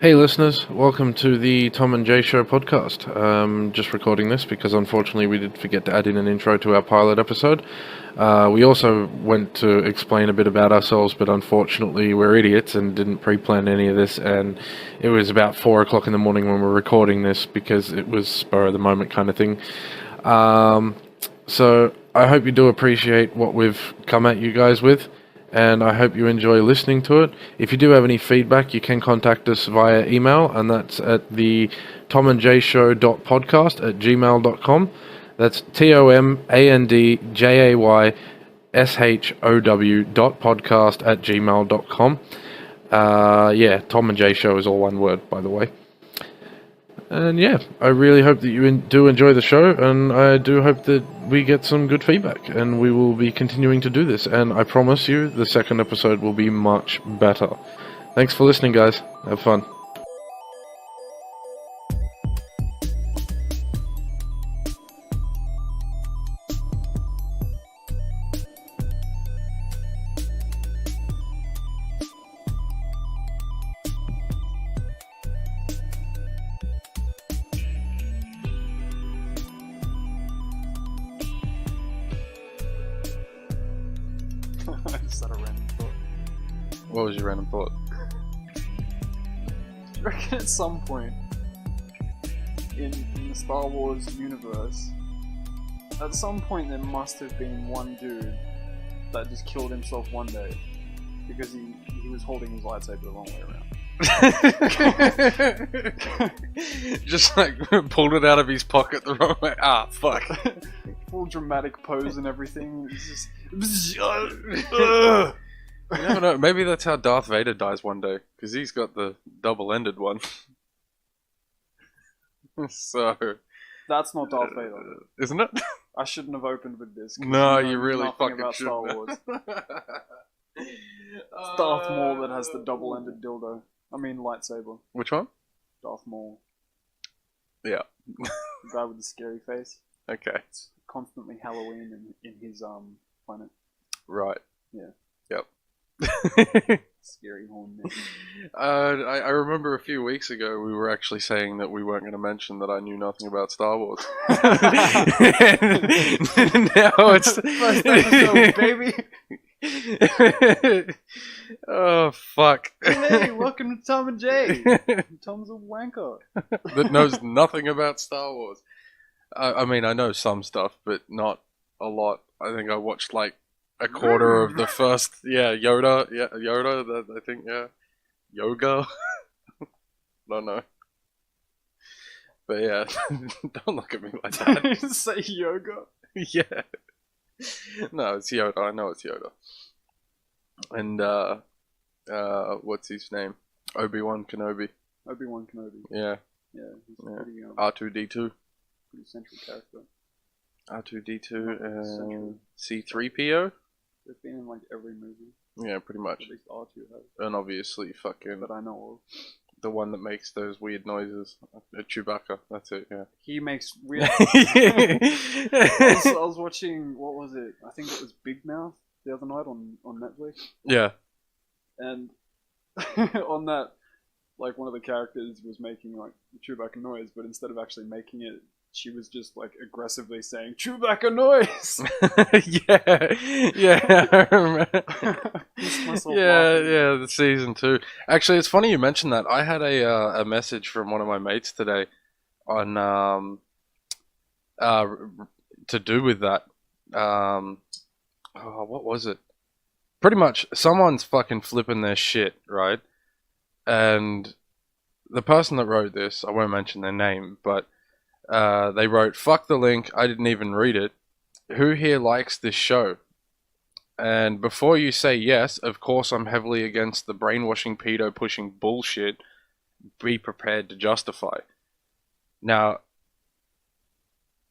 Hey listeners, welcome to the Tom and Jay Show podcast. Just recording this because unfortunately we did forget to add in an intro to our pilot episode. We also went to explain a bit about ourselves, but unfortunately we're idiots and didn't pre-plan any of this, and it was about 4 o'clock in the morning when we were recording this because it was spur of the moment kind of thing. So I hope you do appreciate what we've come at you guys with, and I hope you enjoy listening to it. If you do have any feedback, you can contact us via email, and that's at the tomandjayshow.podcast@gmail.com. That's tomandjayshow.podcast@gmail.com. Yeah, Tom and Jay Show is all one word, by the way. And yeah, I really hope that you do enjoy the show, and I do hope that we get some good feedback, and we will be continuing to do this, and I promise you the second episode will be much better. Thanks for listening, guys. Have fun. I just had a random thought. What was your random thought? Do you reckon at some point in the Star Wars universe, at some point there must have been one dude that just killed himself one day because he was holding his lightsaber the wrong way around. Just like pulled it out of his pocket the wrong way. Ah, fuck. Full dramatic pose and everything. It's just... You never know. Maybe that's how Darth Vader dies one day, because he's got the double-ended one. So, That's not Darth Vader. isn't it? I shouldn't have opened with this. 'cause No, you know you really nothing fucking about Star shouldn't. Wars. It's Darth Maul that has the double-ended dildo. I mean lightsaber. Which one? Darth Maul. Yeah. The guy with the scary face. Okay. It's constantly Halloween in his planet. Right. Yeah. Yep. Scary horn man. I remember a few weeks ago we were actually saying that we weren't going to mention that I knew nothing about Star Wars. Now it's First episode, baby. Oh fuck! Hey, welcome to Tom and Jay. Tom's a wanker. That knows nothing about Star Wars. I mean, I know some stuff, but not a lot. I think I watched like a quarter of the first. Yeah, Yoda. Yeah, Yoda. I think. Yeah, Yoga. Don't know. But yeah, don't look at me like that. Say yoga. Yeah. No, it's Yoda. I know it's Yoda. And what's his name? Obi-Wan Kenobi. Obi-Wan Kenobi. Yeah. Yeah, he's Yeah. pretty R2D2. pretty central character. R2D2 Central. and C3PO. They've been in like every movie. Yeah, pretty much. At least R2 has. And obviously fucking That I know the one that makes those weird noises. Chewbacca. That's it. Yeah. of. He makes weird. I was watching, what was it? I think it was Big Mouth the other night on Netflix. Yeah. And on that, like one of the characters was making like Chewbacca noise, but instead of actually making it, she was just like aggressively saying Chewbacca noise. Yeah. I remember. Pissed myself Yeah, laughing. yeah, the season 2. Actually, it's funny you mentioned that. I had a message from one of my mates today on to do with that. What was it? Pretty much, someone's fucking flipping their shit, right? And the person that wrote this, I won't mention their name, but they wrote, "Fuck the link, I didn't even read it. Who here likes this show? And before you say yes, of course I'm heavily against the brainwashing pedo pushing bullshit. Be prepared to justify." Now,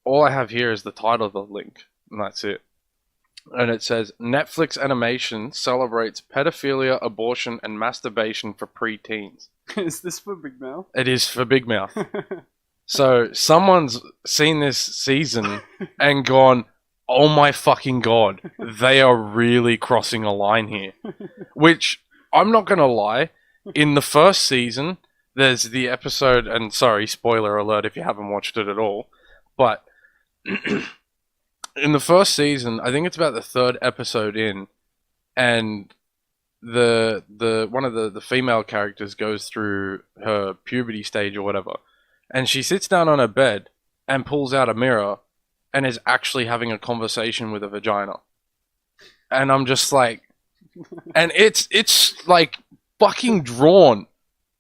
all I have here is the title of the link, and that's it. And it says, Netflix animation celebrates pedophilia, abortion, and masturbation for preteens. Is this for Big Mouth? It is for Big Mouth. So someone's seen this season and gone, oh my fucking god, they are really crossing a line here. Which, I'm not going to lie, in the first season, there's the episode, and sorry, spoiler alert if you haven't watched it at all, but in the first season, I think it's about the third episode in, and the one of the female characters goes through her puberty stage or whatever, and she sits down on her bed and pulls out a mirror and is actually having a conversation with a vagina. And I'm just like, and it's like fucking drawn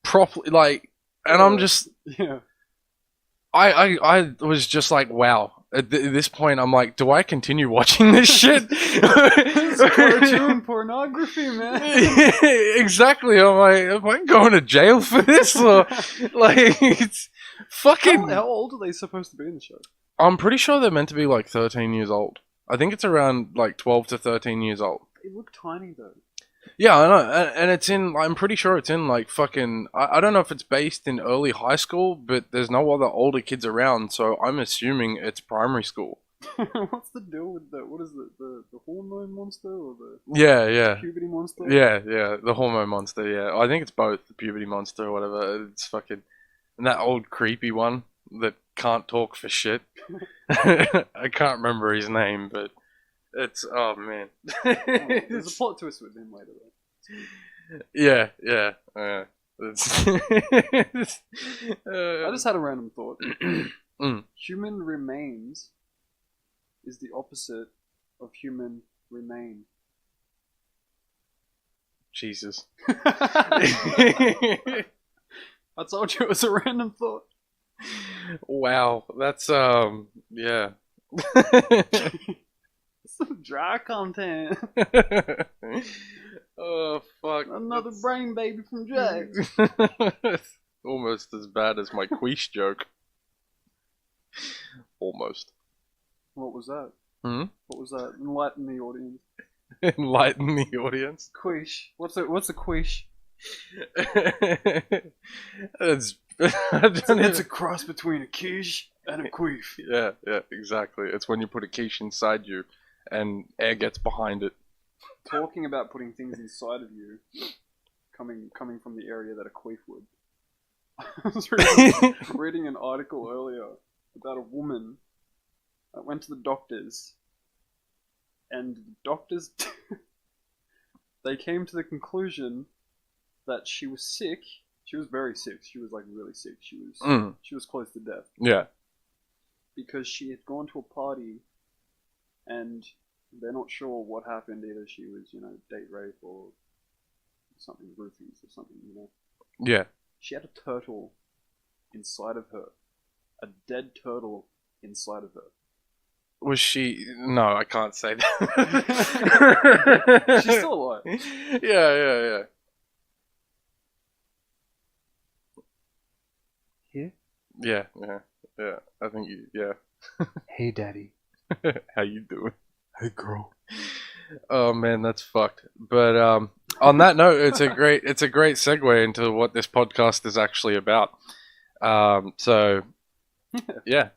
properly, like, and I'm just, Yeah. I was just like, wow. At this point, I'm like, do I continue watching this shit? It's cartoon pornography, man. Exactly. I'm like, am I going to jail for this? Or, like, it's fucking... How old are they supposed to be in the show? I'm pretty sure they're meant to be like 13 years old. I think it's around like 12 to 13 years old. They look tiny, though. Yeah, I know. And it's in, I'm pretty sure it's in like fucking, I don't know if it's based in early high school, but there's no other older kids around, so I'm assuming it's primary school. What's the deal with the, what is it, the hormone monster or the Yeah. puberty monster? Yeah, the hormone monster, yeah. I think it's both, the puberty monster or whatever. It's fucking... And that old creepy one that can't talk for shit. I can't remember his name, but it's... Oh, man. There's a plot twist with him later, though. Yeah. It's... I just had a random thought. Mm. Human remains is the opposite of human remain. Jesus. I told you it was a random thought. Wow, that's, yeah. Some dry content. Oh, fuck. Another brain baby from Jack. Almost as bad as my Quiche joke. Almost. What was that? Hmm? What was that? Enlighten the audience. Enlighten the audience. Quiche. What's a quiche? It's It's a cross between a quiche and a queef. Yeah, exactly. It's when you put a quiche inside you and air gets behind it. Talking about putting things inside of you, coming from the area that a queef would. I was reading an article earlier about a woman that went to the doctors, and the doctors they came to the conclusion that she was sick. She was very sick. She was like really sick. She was close to death. Yeah. Because she had gone to a party, and they're not sure what happened. Either she was, date rape or something, roofies or something, Yeah. She had a turtle inside of her. A dead turtle inside of her. Was she... No, I can't say that. She's still alive. Yeah. Here? Yeah. I think you... Yeah. Hey, daddy. How you doing? Hey, girl. Oh man, that's fucked. But on that note, it's a great segue into what this podcast is actually about. So yeah,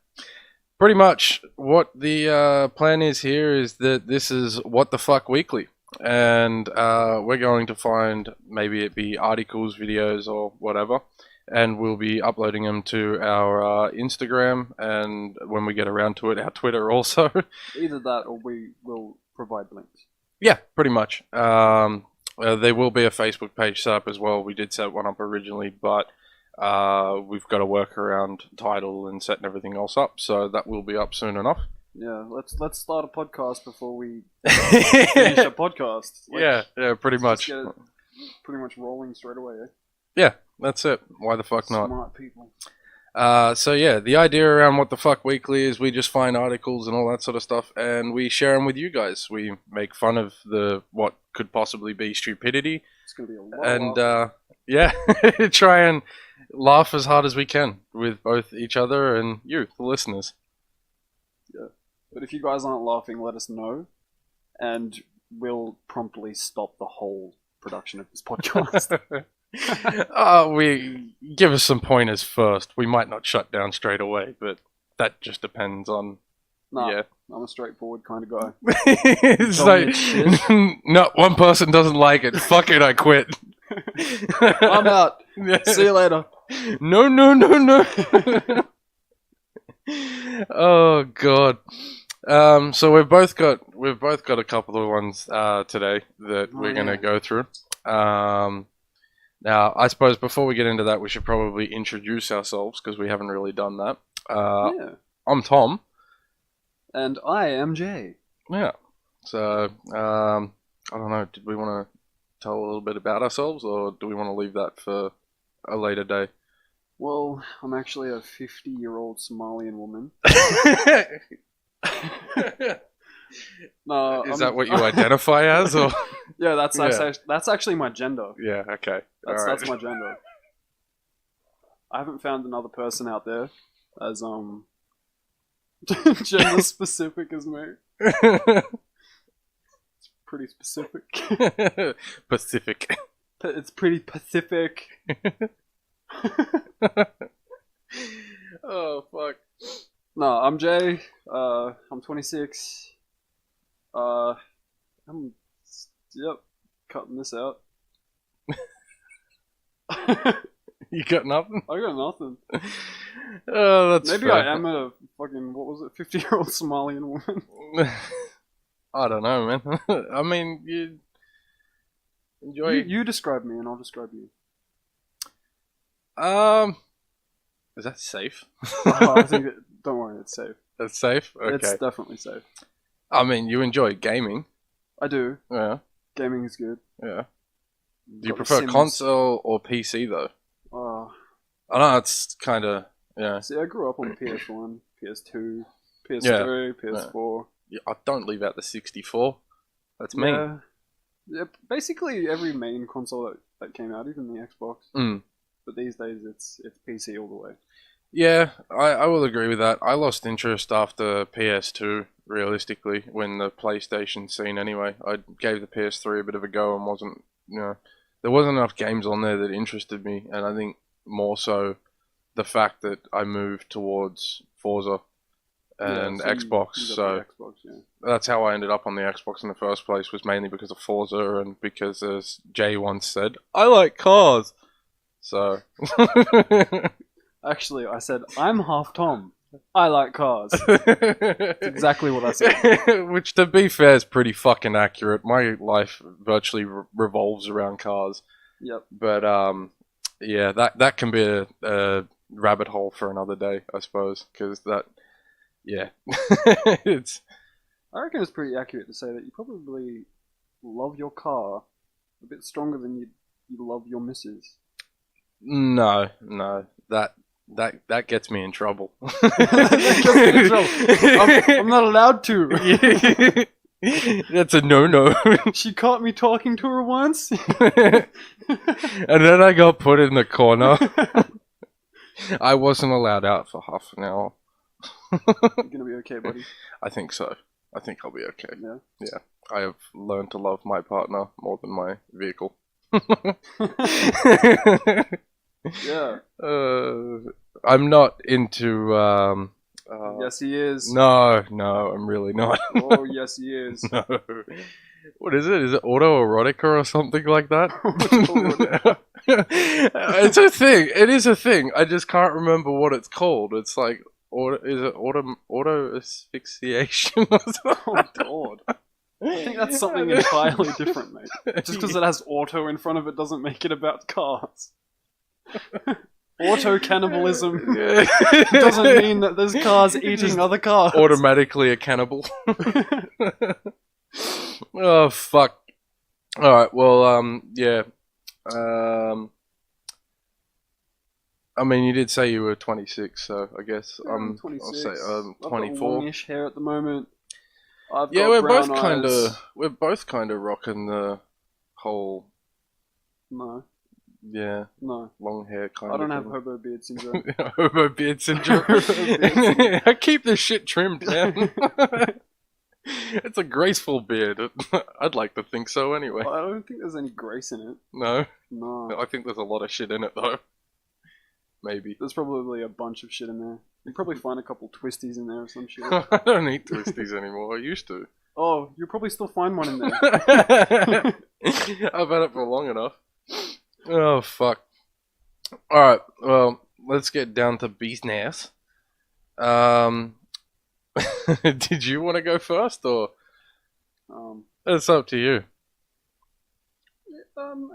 pretty much what the plan is here is that this is What the Fuck Weekly, and we're going to find, maybe it be articles, videos, or whatever, and we'll be uploading them to our Instagram, and when we get around to it, our Twitter also. Either that, or we will provide links. Yeah, pretty much. There will be a Facebook page set up as well. We did set one up originally, but we've got to work around title and setting everything else up, so that will be up soon enough. Yeah, let's start a podcast before we finish a podcast. Yeah, pretty much. Just get it pretty much rolling straight away. Eh? Yeah, that's it. Why the fuck not? Smart people. So yeah, the idea around What the Fuck Weekly is we just find articles and all that sort of stuff, and we share them with you guys. We make fun of what could possibly be stupidity, It's gonna be a lot. and yeah, try and laugh as hard as we can with both each other and you, the listeners. Yeah, but if you guys aren't laughing, let us know, and we'll promptly stop the whole production of this podcast. We give us some pointers first. We might not shut down straight away, but that just depends on. Nah, Yeah, I'm a straightforward kind of guy. it's Tell me like shit. no, one person doesn't like it. Fuck it, I quit. I'm out. See you later. No, no, no, no. Oh god. So we've both got a couple of ones today that we're gonna go through. Now I suppose before we get into that, we should probably introduce ourselves because we haven't really done that. Yeah. I'm Tom. And I am Jay. Yeah. So I don't know. Did we want to tell a little bit about ourselves, or do we want to leave that for a later day? Well, I'm actually a 50-year-old Somalian woman. No, Is that what you identify as, or? Yeah, that's actually my gender. Yeah. Okay. That's my gender. I haven't found another person out there as gender specific as me. It's pretty specific. Pacific. It's pretty pacific. Oh fuck. No, I'm Jay. I'm 26. I'm cutting this out. You got nothing? I got nothing. Oh, that's maybe fair. I am a fucking 50-year-old Somalian woman. I don't know, man. I mean, you enjoy. You describe me, and I'll describe you. Is that safe? I think don't worry, it's safe. That's safe. Okay. It's definitely safe. I mean, you enjoy gaming. I do. Yeah. Gaming is good. Yeah. Do you Got The prefer Sims. console or PC though? I know it's kind of See, I grew up on PS1, PS2, PS3, PS4. Yeah, I don't leave out the 64. That's me. Yeah, basically every main console that came out, even the Xbox. Mm. But these days it's PC all the way. Yeah, I will agree with that. I lost interest after PS2, realistically, when the PlayStation scene anyway. I gave the PS3 a bit of a go and there wasn't enough games on there that interested me, and I think more so the fact that I moved towards Forza and Xbox, so Xbox, that's how I ended up on the Xbox in the first place, was mainly because of Forza and because, as Jay once said, I like cars. So... Actually, I said, I'm half Tom. I like cars. That's exactly what I said. Which, to be fair, is pretty fucking accurate. My life virtually revolves around cars. Yep. But, yeah, that can be a rabbit hole for another day, I suppose. Because yeah. I reckon it's pretty accurate to say that you probably love your car a bit stronger than you love your missus. No. That gets me in trouble. That gets me in trouble. I'm not allowed to. That's a no-no. She caught me talking to her once. And then I got put in the corner. I wasn't allowed out for half an hour. You're gonna be okay, buddy. I think so. I think I'll be okay. Yeah. Yeah. I have learned to love my partner more than my vehicle. Yeah. I'm not into. Yes, he is. No, I'm really not. Oh, yes, he is. No. What is it? Is it autoerotica or something like that? It's a thing. It is a thing. I just can't remember what it's called. It's like, is it auto asphyxiation or something? Oh, God. I think that's something entirely different, mate. Just because it has auto in front of it doesn't make it about cars. Auto cannibalism doesn't mean that there's cars eating other cars. Automatically a cannibal. Oh fuck. Alright, well, yeah. I mean, you did say you were 26, so I guess I'm 26. I'll say I've got 24. longish hair at the moment. I've Yeah, got we're brown both kind of rocking the whole No, long hair kind of. I don't thing. have hobo beard syndrome. Hobo beard syndrome. I keep the shit trimmed, man. It's a graceful beard. I'd like to think so anyway. I don't think there's any grace in it. No? No. I think there's a lot of shit in it, though. Maybe. There's probably a bunch of shit in there. You'll probably find a couple twisties in there or some shit. I don't eat twisties anymore. I used to. Oh, you'll probably still find one in there. I've had it for long enough. Oh, fuck. Alright, well, let's get down to business. Um, did you want to go first, or Um, it's up to you?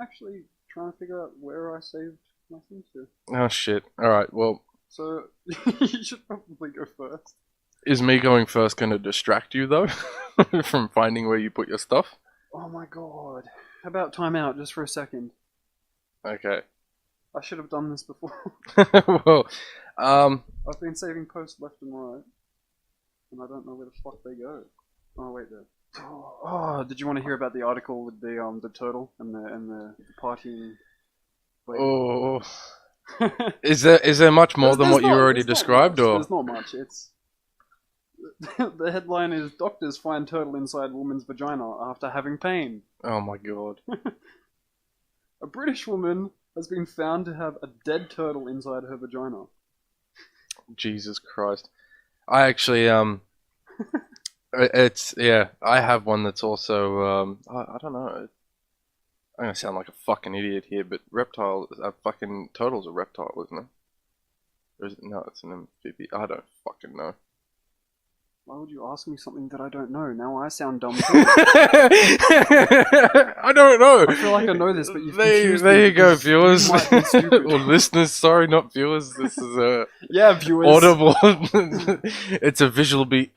actually trying to figure out where I saved my things to. Oh shit. Alright, well, So you should probably go first. is me going first going to distract you, though? From finding where you put your stuff? Oh my god. How about time out just for a second? Okay. I should have done this before. Well, I've been saving posts left and right, and I don't know where the fuck they go. Oh wait, there. Oh, did you want to hear about the article with the turtle and the partying? oh, is there much more than what you already described, or? There's not much. It's the headline is doctors find turtle inside woman's vagina after having pain. Oh my god. A British woman has been found to have a dead turtle inside her vagina. Jesus Christ. I actually, it's, yeah, I have one that's also, I don't know. I'm gonna sound like a fucking idiot here, but fucking turtle's a reptile, isn't it? Or is it? No, it's an amphibian. I don't fucking know. Why would you ask me something that I don't know? Now I sound dumb too. I don't know. I feel like I know this, but you've there confused me you go, because viewers. you might be stupid. Or listeners, sorry, not viewers. This is a Yeah, viewers. audible. It's a visually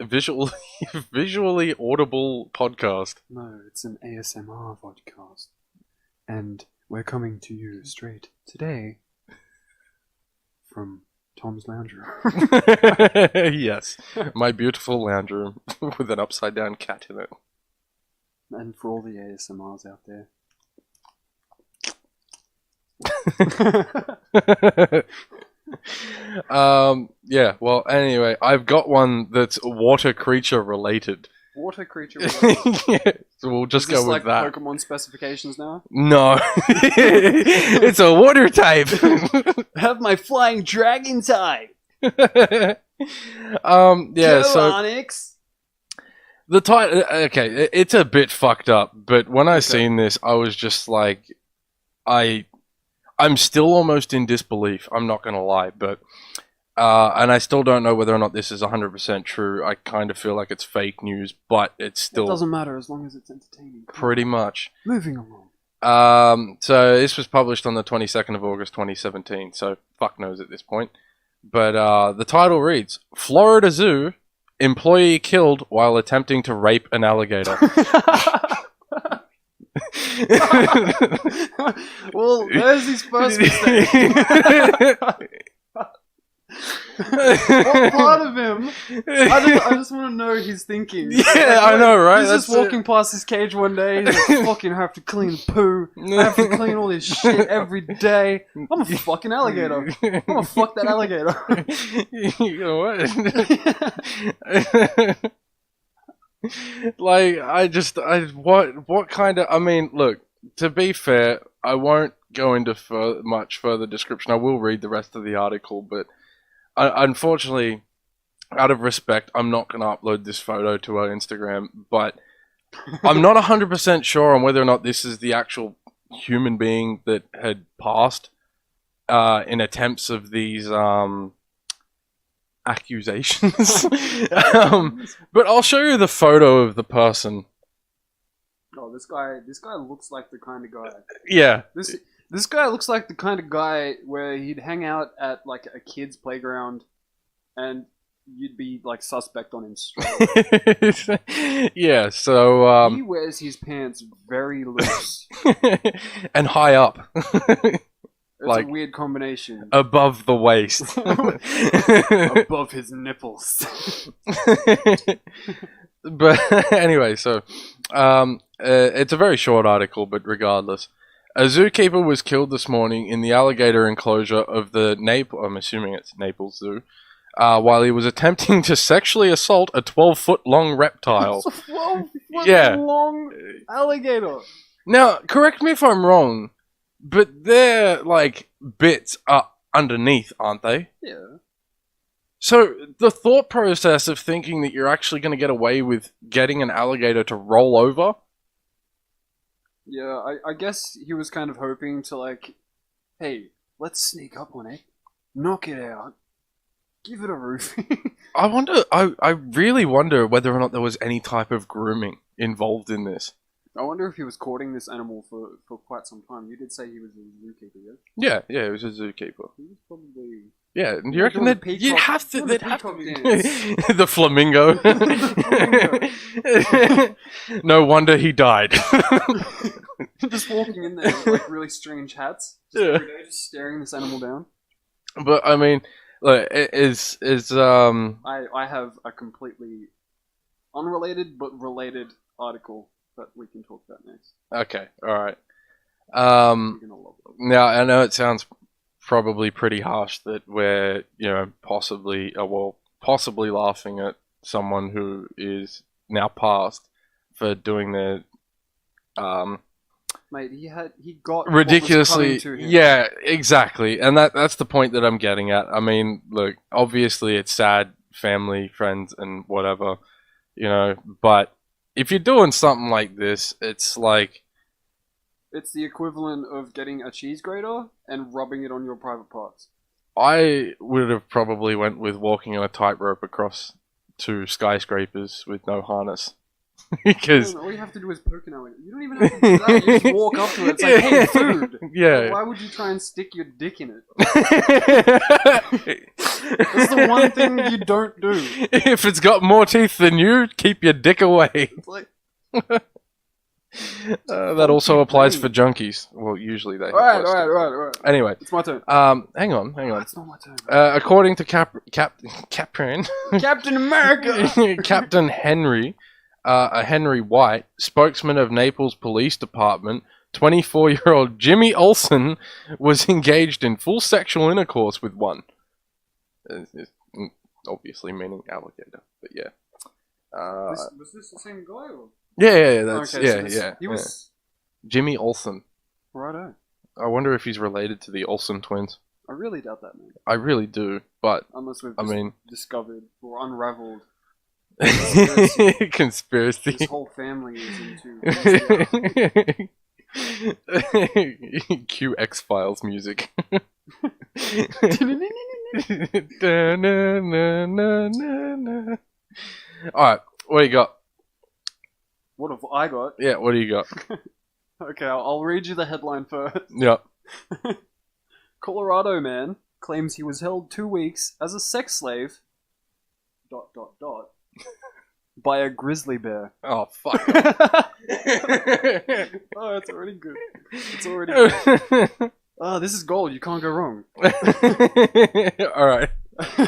audible podcast. No, it's an ASMR podcast. And we're coming to you straight today from Tom's lounge room. Yes, my beautiful lounge room with an upside down cat in it. And for all the ASMRs out there. Yeah, well, anyway, I've got one that's water creature related. Water creature. Yeah, so we'll just go with like that. Pokemon specifications now? No. It's a water type. Have my flying dragon type. Yeah, so Onyx. the title, okay, it's a bit fucked up, but when I seen this, I was just like, I'm still almost in disbelief. I'm not gonna lie, but and I still don't know whether or not this is 100% true. I kind of feel like it's fake news, but it's still It doesn't matter as long as it's entertaining. pretty much. Moving along. So this was published on the 22nd of August 2017, so fuck knows at this point. But the title reads, Florida Zoo, employee killed while attempting to rape an alligator. Well, there's his first mistake. What part of him? I just want to know his thinking. Yeah, I know, right? He's just walking past his cage one day. He's like, fucking have to clean poo. I have to clean all this shit every day. I'm a fucking alligator. I'm gonna fuck that alligator. You know what? Like, what kind of, I mean, look, to be fair, I won't go into much further description. I will read the rest of the article, but unfortunately, out of respect, I'm not going to upload this photo to our Instagram, but I'm not 100% sure on whether or not this is the actual human being that had passed in attempts of these accusations. But I'll show you the photo of the person. Oh, this guy looks like the kind of guy. Yeah. This guy looks like the kind of guy where he'd hang out at like a kid's playground, and you'd be like suspect on him straight. Yeah. So he wears his pants very loose and high up. It's like a weird combination. Above the waist. Above his nipples. But anyway, so it's a very short article, but regardless. A zookeeper was killed this morning in the alligator enclosure of the I'm assuming it's Naples Zoo, while he was attempting to sexually assault a 12-foot long reptile. It's a 12-foot Yeah. long alligator. Now, correct me if I'm wrong, but their, like, bits are underneath, aren't they? Yeah. So, the thought process of thinking that you're actually going to get away with getting an alligator to roll over? Yeah, I guess he was kind of hoping to, like, hey, Let's sneak up on it, knock it out, give it a roofie. I wonder. I really wonder whether or not there was any type of grooming involved in this. I wonder if he was courting this animal for quite some time. You did say he was a zookeeper, yes? Yeah, he was a zookeeper. He was probably... Yeah, and you They're reckon doing that the you'd peacock- have to? doing They'd the have to. peacock dance. The flamingo. No wonder he died. Just walking in there with like really strange hats. Just every day, just staring this animal down. But I mean, like, I have a completely unrelated but related article that we can talk about next. okay, all right. You're gonna love it. Now I know it sounds probably pretty harsh that we're possibly laughing at someone who is now passed for doing their Mate, he got ridiculously, what was coming to him. yeah, exactly, and that's the point that I'm getting at. I mean, look, obviously it's sad, family, friends, and whatever, but if you're doing something like this, it's like, It's the equivalent of getting a cheese grater and rubbing it on your private parts. I would have probably went with walking on a tightrope across 2 skyscrapers with no harness. Because all you have to do is poke an alligator. You don't even have to do that. You just walk up to it. It's like, hey, food. yeah. Why would you try and stick your dick in it? That's the one thing you don't do. If it's got more teeth than you, keep your dick away. It's like, That also applies for junkies. Well, usually they. all right. Anyway, It's my turn. hang on. It's not my turn. According to Captain Captain America. Captain Henry White, spokesman of Naples Police Department, 24-year-old Jimmy Olsen was engaged in full sexual intercourse with one. Obviously meaning alligator, but yeah. Was this the same guy? Or? Yeah, that's Okay, so yeah. He was Jimmy Olsen. righto. I wonder if he's related to the Olsen twins. I really doubt that, man. I really do, but Unless we've I mean, discovered or unraveled conspiracy. this whole family is into. Cue X-Files music. Alright, what do you got? What have I got? Yeah, what do you got? Okay, I'll read you the headline first. Yep. Colorado man claims he was held 2 weeks as a sex slave. ... by a grizzly bear. Oh, fuck. Oh, it's already good. It's already good. Oh, this is gold. You can't go wrong. Alright.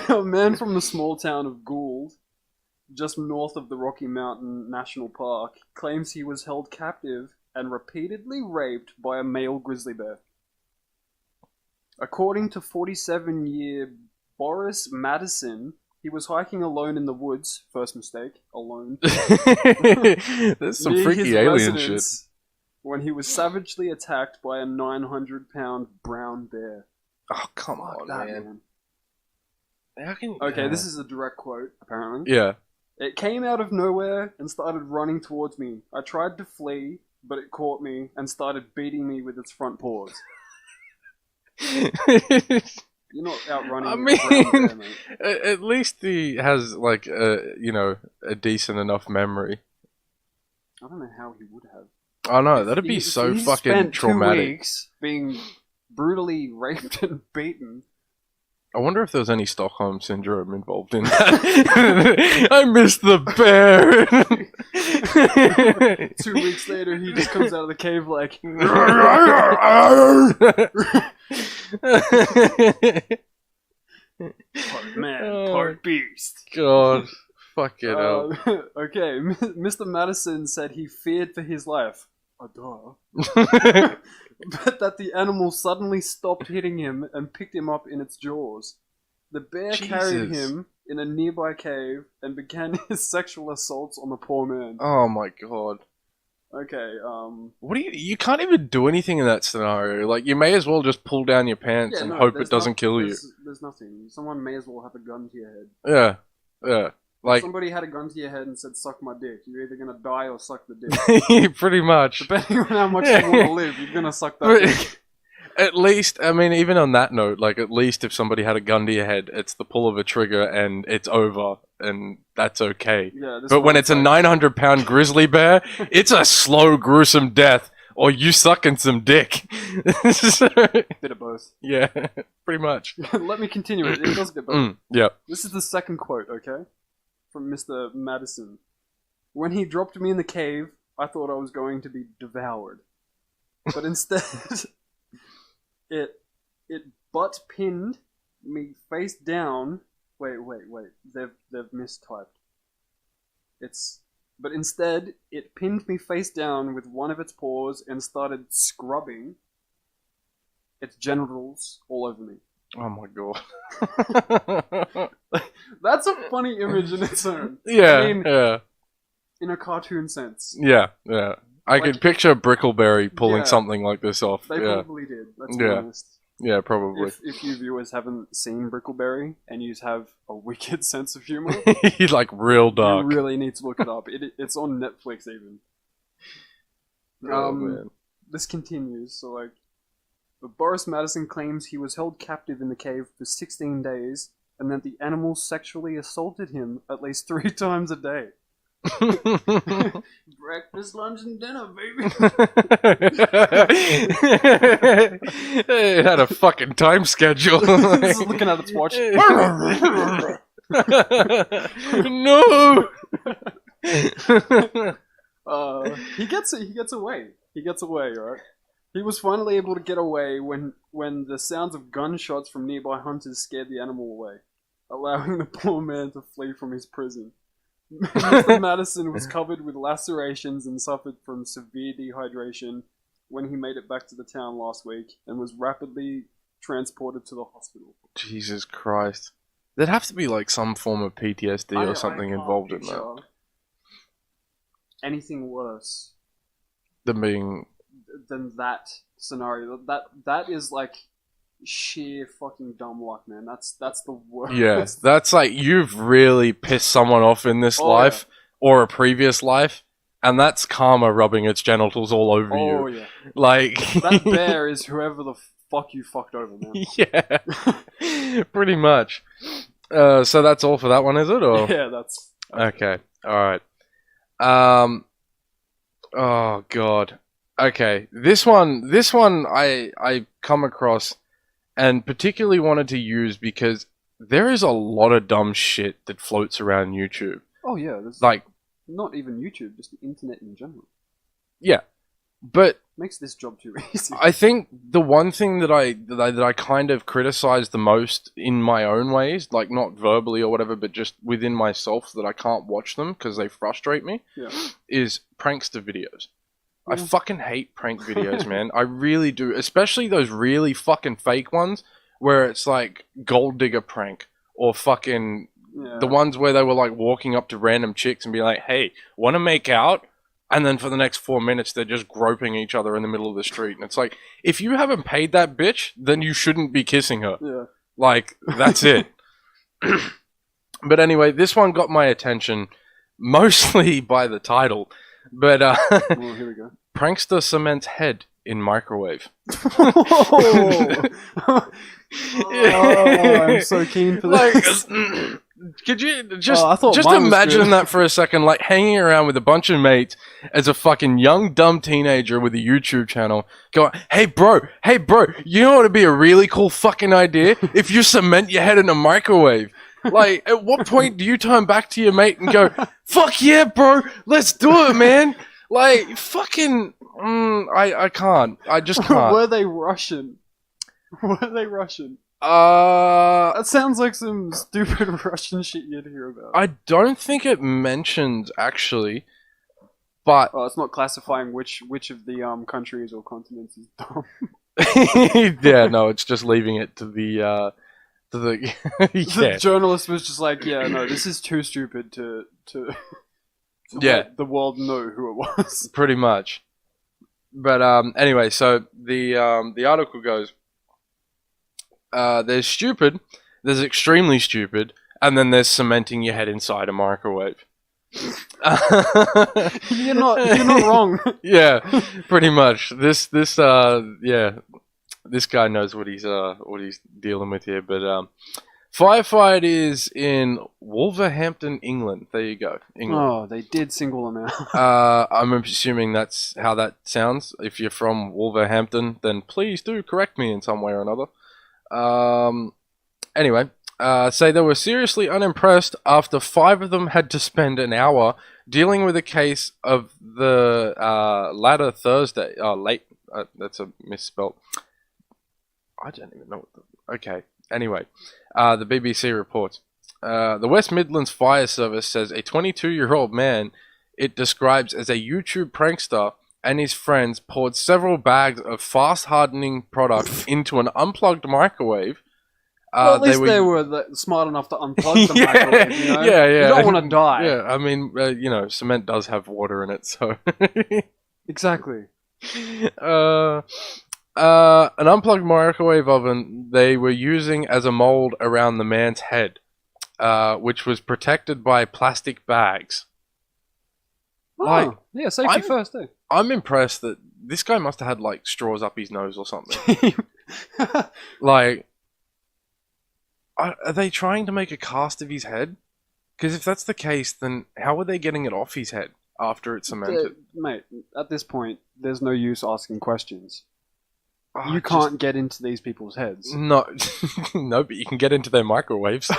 A man from the small town of Gould, just north of the Rocky Mountain National Park, claims he was held captive and repeatedly raped by a male grizzly bear. According to 47-year Boris Madison, he was hiking alone in the woods. First mistake, alone. There's some near freaky his alien shit. residence when he was savagely attacked by a 900-pound brown bear. Oh, come Fuck on, that, man. How can, Okay, this is a direct quote, apparently. Yeah. It came out of nowhere and started running towards me. I tried to flee, but it caught me and started beating me with its front paws. You're not outrunning I a brown mean, bear, mate. at least he has, like, a decent enough memory. I don't know how he would have. I know, that'd be He so fucking spent 2 traumatic. weeks being brutally raped and beaten. I wonder if there was any Stockholm Syndrome involved in that. I missed the bear! 2 weeks later, he just comes out of the cave like... Part man, part beast. God, fuck it up. Okay, Mr. Madison said he feared for his life. Duh. But that the animal suddenly stopped hitting him and picked him up in its jaws. The bear carried Jesus. him in a nearby cave and began his sexual assaults on the poor man. Oh my god. Okay, What do you can't even do anything in that scenario. Like, you may as well just pull down your pants and hope it doesn't kill you. There's nothing. Someone may as well have a gun to your head. Yeah. If Like, somebody had a gun to your head and said, suck my dick, you're either gonna die or suck the dick. pretty much. Depending on how much you want to live, you're gonna suck that dick. At least, I mean, even on that note, like, at least if somebody had a gun to your head, it's the pull of a trigger and it's over, and that's okay. Yeah, this But when one's it's a like- 900-pound grizzly bear, it's a slow, gruesome death, or you sucking some dick. bit of both. Yeah, pretty much. Let me continue it. It does get both. Yeah. This is the second quote, okay? From Mr. Madison. When he dropped me in the cave, I thought I was going to be devoured. But instead, it butt pinned me face down. Wait. They've mistyped. But instead, it pinned me face down with one of its paws and started scrubbing its genitals all over me. Oh my god. That's a funny image in its own. Yeah, I mean, yeah. in a cartoon sense. Yeah, yeah. I could picture Brickleberry pulling Yeah. something like this off. They Yeah, probably did, let's be Yeah. honest. yeah, probably. If you viewers haven't seen Brickleberry and you have a wicked sense of humor, He's like real dark. you really need to look it up. It's on Netflix even. Oh, man. This continues, so like... But Boris Madison claims he was held captive in the cave for 16 days and that the animals sexually assaulted him at least 3 times a day. Breakfast, lunch, and dinner, baby. It had a fucking time schedule. It's looking at its watch. No. He gets away. He gets away, right? He was finally able to get away when the sounds of gunshots from nearby hunters scared the animal away, allowing the poor man to flee from his prison. Mr. Madison was covered with lacerations and suffered from severe dehydration when he made it back to the town last week and was rapidly transported to the hospital. Jesus Christ. There'd have to be like some form of PTSD or something can't involved in that. picture anything worse Than being... than that scenario. That is like sheer fucking dumb luck, man. That's the worst. Yeah, that's like, you've really pissed someone off in this Oh, life, or a previous life, and that's karma rubbing its genitals all over Oh you. yeah. Like... That bear is whoever the fuck you fucked over, man. Yeah, pretty much. So that's all for that one, is it? Or Yeah, that's okay, all right. Oh god. Okay, this one I come across and particularly wanted to use because there is a lot of dumb shit that floats around YouTube. Oh yeah, there's Like, not even YouTube, just the internet in general. yeah, but Makes this job too easy. I think the one thing that I kind of criticize the most in my own ways, like not verbally or whatever, but just within myself, that I can't watch them because they frustrate me, Yeah. is prankster videos. I Yeah. fucking hate prank videos, man. I really do. Especially those really fucking fake ones where it's like gold digger prank or fucking Yeah. the ones where they were like walking up to random chicks and be like, hey, want to make out? And then for the next 4 minutes, they're just groping each other in the middle of the street. And it's like, if you haven't paid that bitch, then you shouldn't be kissing her. Yeah. Like, that's it. But anyway, this one got my attention mostly by the title. But, Well, here we go. prankster cements head in microwave. Oh, I'm so keen for Like, this. could you just, I thought just mine was imagine good. that for a second, like hanging around with a bunch of mates as a fucking young, dumb teenager with a YouTube channel going, hey bro, you know what would be a really cool fucking idea? If you cement your head in a microwave. Like, at what point do you turn back to your mate and go, fuck yeah, bro, let's do it, man? Like, fucking, I can't. I just can't. Were they Russian? Were they Russian? I That sounds like some stupid Russian shit you'd hear about. don't think it mentions, actually, but... Oh, it's not classifying which of the countries or continents is dumb. Yeah, no, it's just leaving it to the The yeah. journalist was just like, yeah, no, this is too stupid to Yeah. let the world know who it was. Pretty much. But anyway, so the article goes, there's stupid, there's extremely stupid, and then there's cementing your head inside a microwave. You're not wrong. Yeah, pretty much. This yeah. This guy knows what he's dealing with here. But firefight is in Wolverhampton, England. There you go, England. Oh, they did single them out. I'm assuming that's how that sounds. If you're from Wolverhampton, then please do correct me in some way or another. Anyway, say they were seriously unimpressed after 5 of them had to spend an hour dealing with a case of the latter Thursday. Late. That's a misspelt. I don't even know what the... Okay. Anyway, the BBC reports. The West Midlands Fire Service says a 22-year-old man it describes as a YouTube prankster and his friends poured several bags of fast-hardening product into an unplugged microwave. Well, at least they were smart enough to unplug the Yeah, microwave, you know? yeah. You don't want to die. Yeah, I mean, cement does have water in it, so... Exactly. An unplugged microwave oven they were using as a mold around the man's head, which was protected by plastic bags. Oh, yeah, safety first, eh? I'm impressed that this guy must have had, like, straws up his nose or something. Like... Are they trying to make a cast of his head? Because if that's the case, then how are they getting it off his head after it's cemented? Mate, at this point, there's no use asking questions. Oh, You can't get into these people's heads. No, no, but you can get into their microwaves. All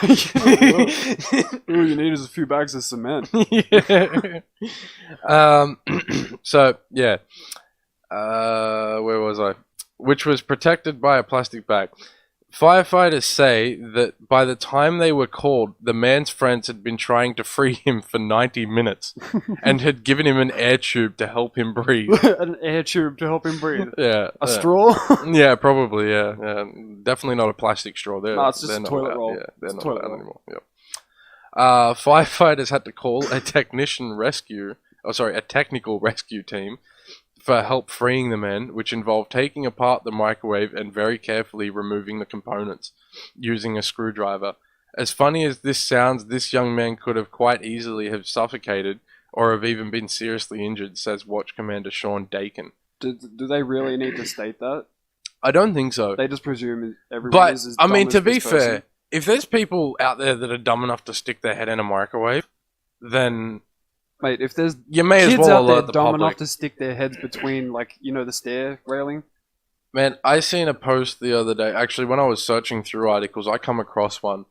you need is a few bags of cement. Yeah. So, yeah. Where was I? Which was protected by a plastic bag. Firefighters say that by the time they were called, the man's friends had been trying to free him for 90 minutes and had given him an air tube to help him breathe. An air tube to help him breathe. Yeah. A straw? Yeah, probably, yeah. Definitely not a plastic straw. No, it's just a toilet roll. Yeah, they're not toilet that roll. anymore. Yep. Firefighters had to call a technical rescue team for help freeing the men, which involved taking apart the microwave and very carefully removing the components using a screwdriver. As funny as this sounds, this young man could have quite easily have suffocated or have even been seriously injured, says Watch Commander Sean Dakin. Do they really need to state that? I don't think so. They just presume everyone is as dumb as to be this person. fair, if there's people out there that are dumb enough to stick their head in a microwave, then... Mate, if there's you may as kids well out there alert the dumb public. enough to stick their heads between, the stair railing. Man, I seen a post the other day. Actually, when I was searching through articles, I come across one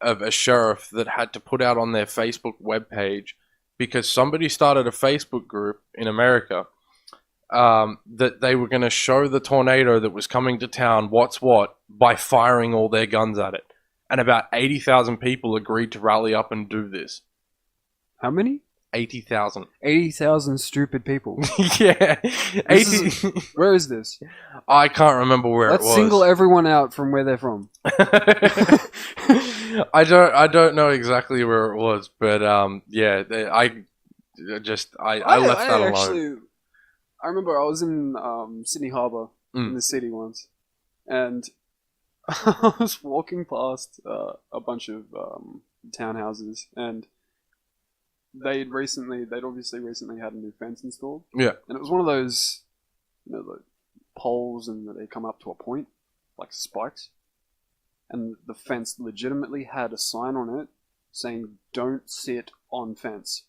of a sheriff that had to put out on their Facebook webpage because somebody started a Facebook group in America that they were going to show the tornado that was coming to town what's what by firing all their guns at it. And about 80,000 people agreed to rally up and do this. How many? 80,000. 80,000 stupid people. Yeah. Where is this? I can't remember where Let's it was. single everyone out from where they're from. I don't know exactly where it was, but yeah, I left that alone. Actually, I remember I was in Sydney Harbour in the city once, and I was walking past a bunch of townhouses, and they'd obviously recently had a new fence installed. Yeah. And it was one of those, like poles, and they come up to a point, like spikes. And the fence legitimately had a sign on it saying, "Don't sit on fence."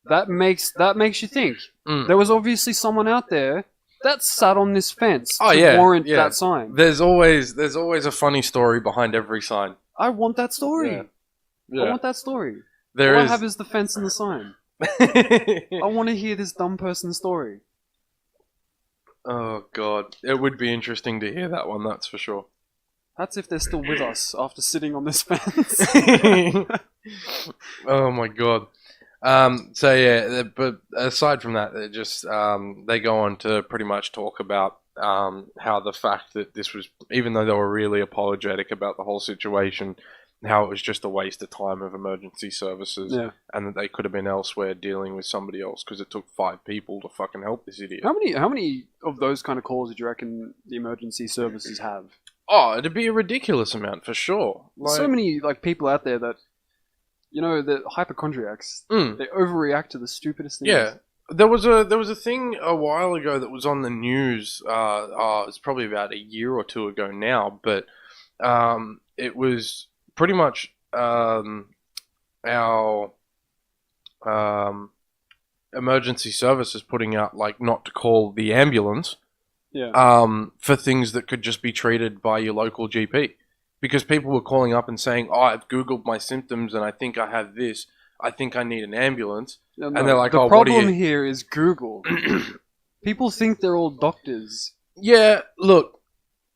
That makes you think. There was obviously someone out there that sat on this fence to warrant that sign. There's always a funny story behind every sign. I want that story. Yeah. I want that story. All I have is the fence and the sign. I want to hear this dumb person's story. Oh god, it would be interesting to hear that one. That's for sure. That's if they're still with us after sitting on this fence. Oh my god. So yeah, but aside from that, they just they go on to pretty much talk about how the fact that this was, even though they were really apologetic about the whole situation, how it was just a waste of time of emergency services, and that they could have been elsewhere dealing with somebody else because it took 5 people to fucking help this idiot. How many of those kind of calls did you reckon the emergency services have? Oh, it'd be a ridiculous amount for sure. So many people out there that, they're hypochondriacs. They overreact to the stupidest things. Yeah. There was a thing a while ago that was on the news. It's probably about a year or two ago now, but it was pretty much our emergency services putting out like not to call the ambulance Yeah. for things that could just be treated by your local GP, because people were calling up and saying, "Oh, I've Googled my symptoms and I think I have this. I think I need an ambulance." No, And they're like, the "Oh, what do problem you?" here is Google. People think they're all doctors. Yeah, look,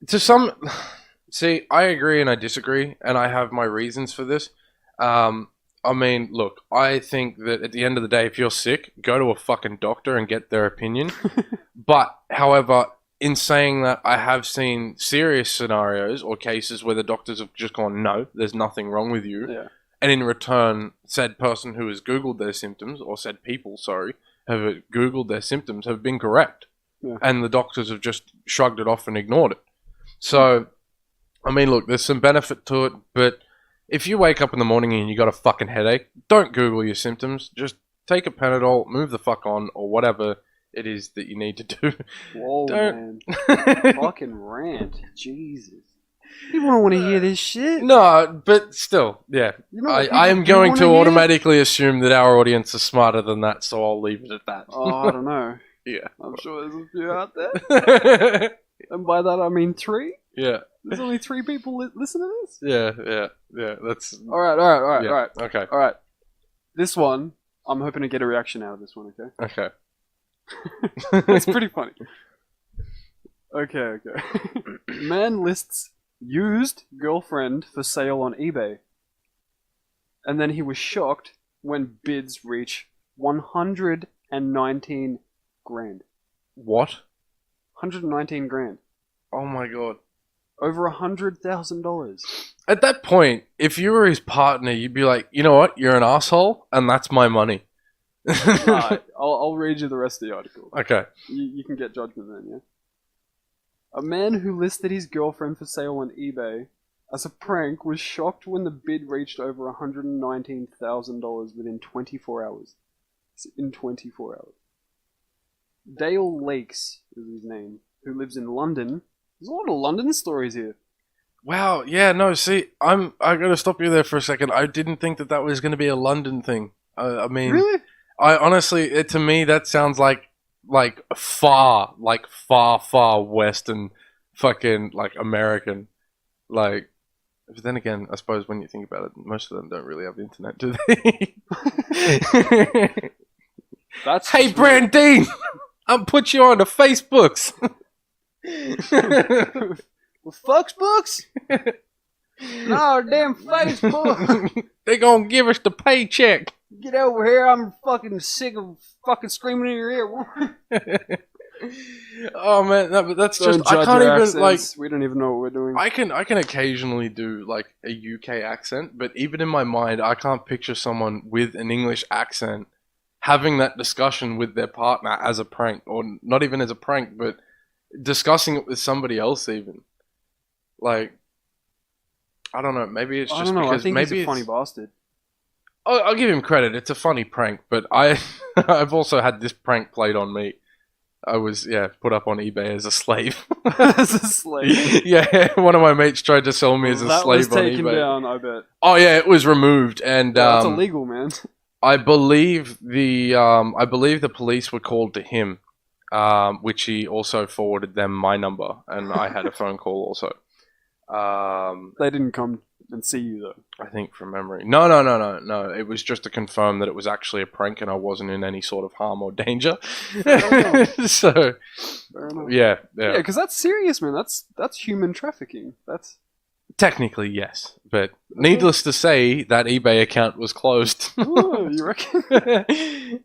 to some, see, I agree and I disagree, and I have my reasons for this. I mean, look, I think that at the end of the day, if you're sick, go to a fucking doctor and get their opinion. But, however, in saying that, I have seen serious scenarios or cases where the doctors have just gone, no, there's nothing wrong with you. Yeah. And in return, said person who has Googled their symptoms, or said people, sorry, have Googled their symptoms, have been correct. Yeah. And the doctors have just shrugged it off and ignored it. So, I mean, look, there's some benefit to it, but if you wake up in the morning and you got a fucking headache, don't Google your symptoms. Just take a Panadol, move the fuck on, or whatever it is that you need to do. Whoa, Don't- man. Fucking rant. Jesus. People don't want to hear this shit. No, but still, yeah. You know what I am people going wanna to hear? automatically assume that our audience is smarter than that, so I'll leave it at that. Oh, I don't know. Yeah. I'm sure there's a few out there. And by that I mean 3. Yeah. There's only 3 people listen to this? Yeah. That's Alright. Okay. Alright. This one, I'm hoping to get a reaction out of this one, okay? Okay. It's pretty funny. Okay. Man lists used girlfriend for sale on eBay. And then he was shocked when bids reach 119 grand. What? 119 grand. Oh my god. Over $100,000. At that point, if you were his partner, you'd be like, you know what? You're an asshole, and that's my money. Alright, I'll read you the rest of the article. Okay. You can get judgment then, yeah? A man who listed his girlfriend for sale on eBay as a prank was shocked when the bid reached over $119,000 within 24 hours. In 24 hours. Dale Lakes is his name, who lives in London. There's a lot of London stories here. Wow. Yeah. No. See, I gotta stop you there for a second. I didn't think that was going to be a London thing. I mean, Really? I honestly, to me, that sounds like far western, fucking like American, like. But then again, I suppose when you think about it, most of them don't really have the internet, do they? That's Hey, just weird. Brandine, I'll put you on the Facebooks. Well, fucks books? No, damn Facebook. They gonna give us the paycheck. Get over here. I'm fucking sick of fucking screaming in your ear. Oh man, no, but that's Don't just I judge can't your even accents. We don't even know what we're doing. I can occasionally do like a UK accent, but even in my mind, I can't picture someone with an English accent having that discussion with their partner as a prank, or not even as a prank, but discussing it with somebody else even. Like, I don't know. Maybe it's I just don't know. I because think maybe he's a funny it's- bastard. I'll give him credit. It's a funny prank, but I've also had this prank played on me. I was put up on eBay as a slave. As a slave. Yeah, one of my mates tried to sell me as a That slave was on taken eBay. down, I bet. Oh yeah, it was removed, and That's illegal, man. I believe the police were called to him, which he also forwarded them my number, and I had a phone call also. They didn't come and see you, though. I think from memory. No. It was just to confirm that it was actually a prank and I wasn't in any sort of harm or danger. So, Fair enough. yeah. Yeah, because that's serious, man. That's human trafficking. That's Technically, yes. But needless to say, that eBay account was closed. oh, you reckon?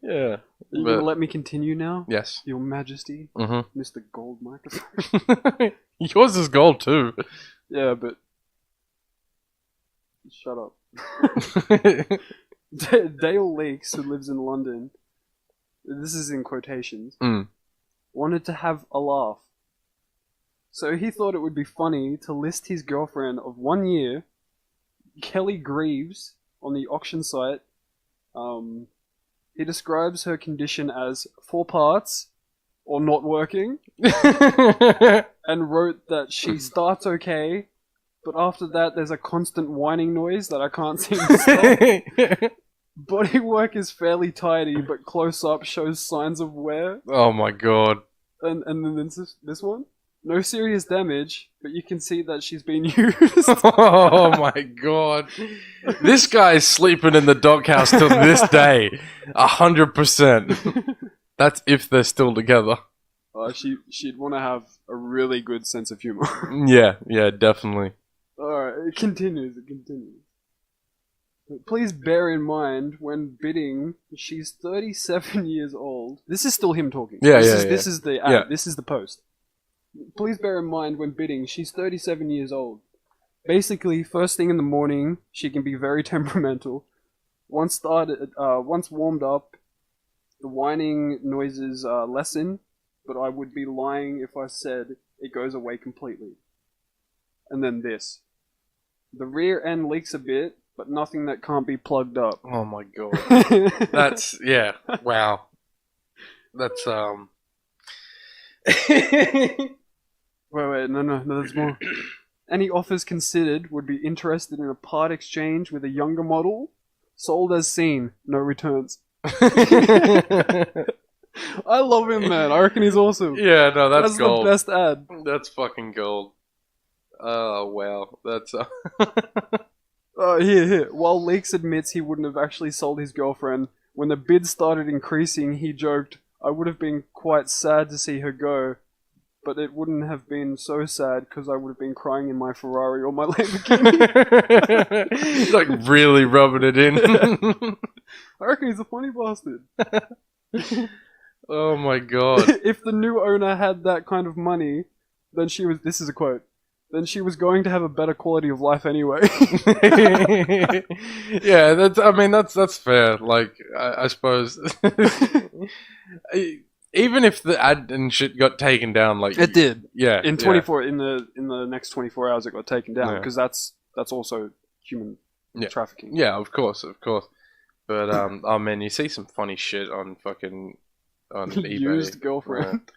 Yeah. You But- gonna let me continue now, Yes. Your Majesty, Mm-hmm. Mr. Gold Microphone? Yours is gold too. Yeah, but shut up. Dale Leakes, who lives in London, this is in quotations, Mm. wanted to have a laugh. So he thought it would be funny to list his girlfriend of 1 year, Kelly Greaves, on the auction site, He describes her condition as 4 parts or not working, and wrote that she starts okay, but after that there's a constant whining noise that I can't seem to stop. Bodywork is fairly tidy, but close up shows signs of wear. Oh my god. And then there's this one. No serious damage, but you can see that she's been used. Oh my god. This guy's sleeping in the doghouse till this day. 100%. That's if they're still together. She'd want to have a really good sense of humor. Yeah, definitely. Alright, it continues. Please bear in mind, when bidding, she's 37 years old. This is still him talking. This is the ad. Yeah. This is the post. Please bear in mind, when bidding, she's 37 years old. Basically, first thing in the morning, she can be very temperamental. Once warmed up, the whining noises lessen, but I would be lying if I said it goes away completely. And then this. The rear end leaks a bit, but nothing that can't be plugged up. Oh my god. That's, yeah, wow. That's, Wait, no, there's more. Any offers considered would be interested in a part exchange with a younger model. Sold as seen, no returns. I love him, man. I reckon he's awesome. Yeah, no, that's gold. The best ad. That's fucking gold. Oh, wow. That's... Here. While Leaks admits he wouldn't have actually sold his girlfriend, when the bid started increasing, he joked, I would have been quite sad to see her go, but it wouldn't have been so sad because I would have been crying in my Ferrari or my Lamborghini. He's like really rubbing it in. I reckon he's a funny bastard. Oh my god. If the new owner had that kind of money, then she was, this is a quote, then she was going to have a better quality of life anyway. Yeah, that's fair. Like, I suppose. Even if the ad and shit got taken down, like it did. Yeah. In 24 in the next 24 hours it got taken down because that's also human trafficking. Yeah, of course. But oh man, you see some funny shit on fucking on eBay. Used girlfriend.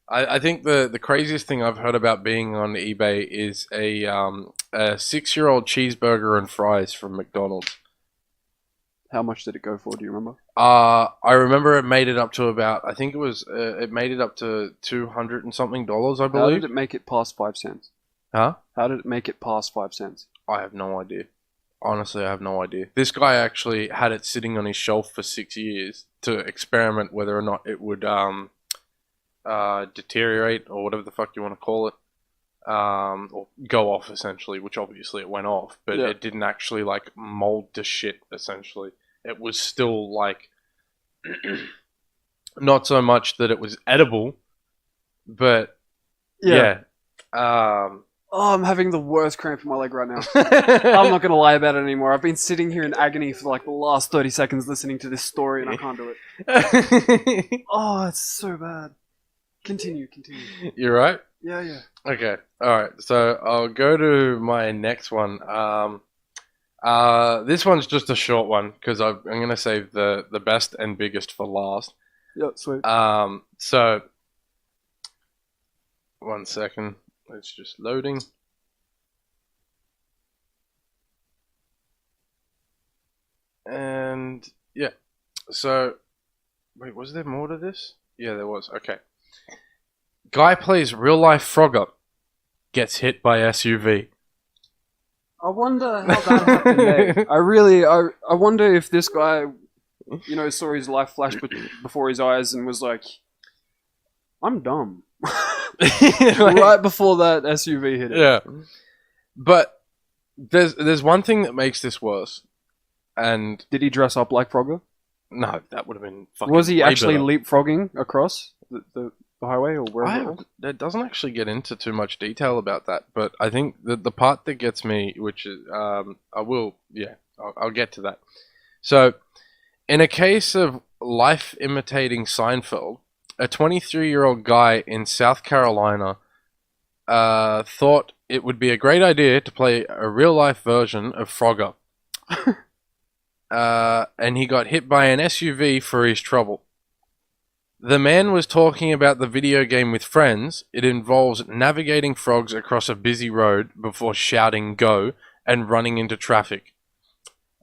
I think the craziest thing I've heard about being on eBay is a 6-year-old cheeseburger and fries from McDonald's. How much did it go for? Do you remember? I remember it made it up to about, I think it was, it made it up to $200 and something, I believe. How did it make it past 5 cents? Huh? How did it make it past 5 cents? I have no idea. Honestly, I have no idea. This guy actually had it sitting on his shelf for 6 years to experiment whether or not it would deteriorate or whatever the fuck you want to call it, or go off essentially, which obviously it went off, but it didn't actually like mold to shit. Essentially, it was still like not so much that it was edible, but Oh, I'm having the worst cramp in my leg right now. I'm not going to lie about it anymore. I've been sitting here in agony for like the last 30 seconds listening to this story and I can't do it. Oh, it's so bad. Continue. You right? Yeah. Okay. Alright, so I'll go to my next one. This one's just a short one because I'm going to save the best and biggest for last. Yeah, sweet. So, 1 second. It's just loading. And, yeah. So, wait, was there more to this? Yeah, there was. Okay. Guy plays real-life Frogger. Gets hit by SUV. I wonder how that happened, eh? I wonder if this guy, saw his life flash before his eyes and was like, I'm dumb. Right before that SUV hit it. Yeah. But there's one thing that makes this worse. And did he dress up like Frogger? No, that would have been fucking Was he way actually better. Leapfrogging across the highway or wherever? That doesn't actually get into too much detail about that, but I think the part that gets me, which is, I'll get to that. So, in a case of life imitating Seinfeld, a 23-year-old guy in South Carolina thought it would be a great idea to play a real-life version of Frogger. and he got hit by an SUV for his trouble. The man was talking about the video game with friends. It involves navigating frogs across a busy road before shouting "go" and running into traffic.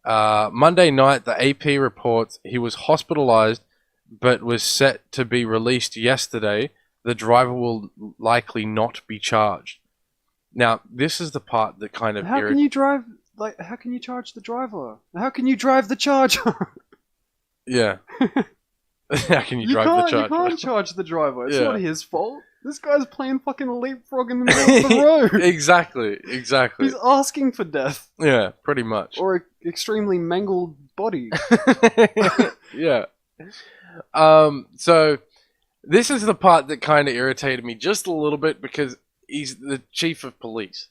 Monday night, the AP reports he was hospitalized but was set to be released yesterday. The driver will likely not be charged. Now, this is the part that kind of... How can you drive... Like, how can you charge the driver? How can you drive the charger? Yeah. How can you drive the charger? You can't charge the driver. It's Yeah. not his fault. This guy's playing fucking leapfrog in the middle of the road. Exactly. He's asking for death. Yeah, pretty much. Or an extremely mangled body. Yeah. So this is the part that kind of irritated me just a little bit because he's the chief of police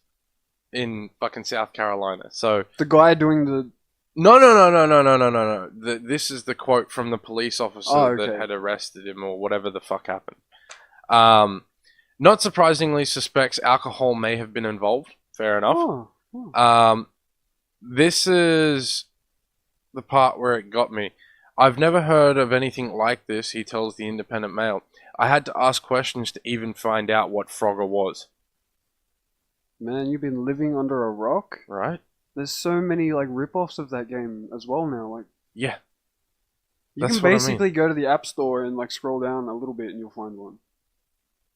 in fucking South Carolina. So The guy doing the... No. This is the quote from the police officer that okay. had arrested him or whatever the fuck happened. Not surprisingly, suspects alcohol may have been involved. Fair enough. This is the part where it got me. I've never heard of anything like this, he tells the Independent Mail. I had to ask questions to even find out what Frogger was. Man, you've been living under a rock? Right? There's so many, like, rip-offs of that game as well now. Like, Yeah. you That's can what I basically go to the App Store and, like, scroll down a little bit and you'll find one.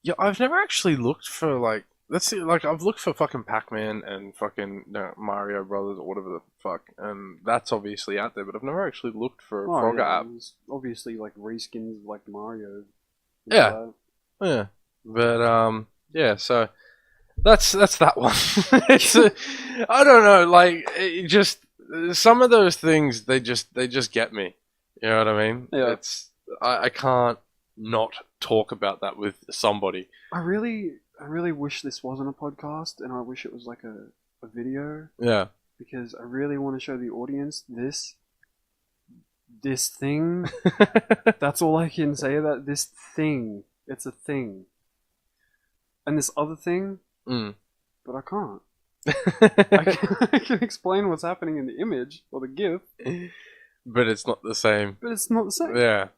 Yeah, I've never actually looked for, like... Let's see, like, I've looked for fucking Pac-Man and fucking Mario Brothers or whatever the fuck, and that's obviously out there, but I've never actually looked for a Frogger app. There's obviously, like, reskins like Mario. Yeah. Yeah. But, yeah, so... That's that one. It's I don't know, like, it just... Some of those things, they just get me. You know what I mean? Yeah. It's... I can't not talk about that with somebody. I really wish this wasn't a podcast, and I wish it was like a video, Yeah. because I really want to show the audience this thing. That's all I can say about this thing. It's a thing. And this other thing, but I can't. I can explain what's happening in the image, or the GIF, But it's not the same. but it's not the same. Yeah.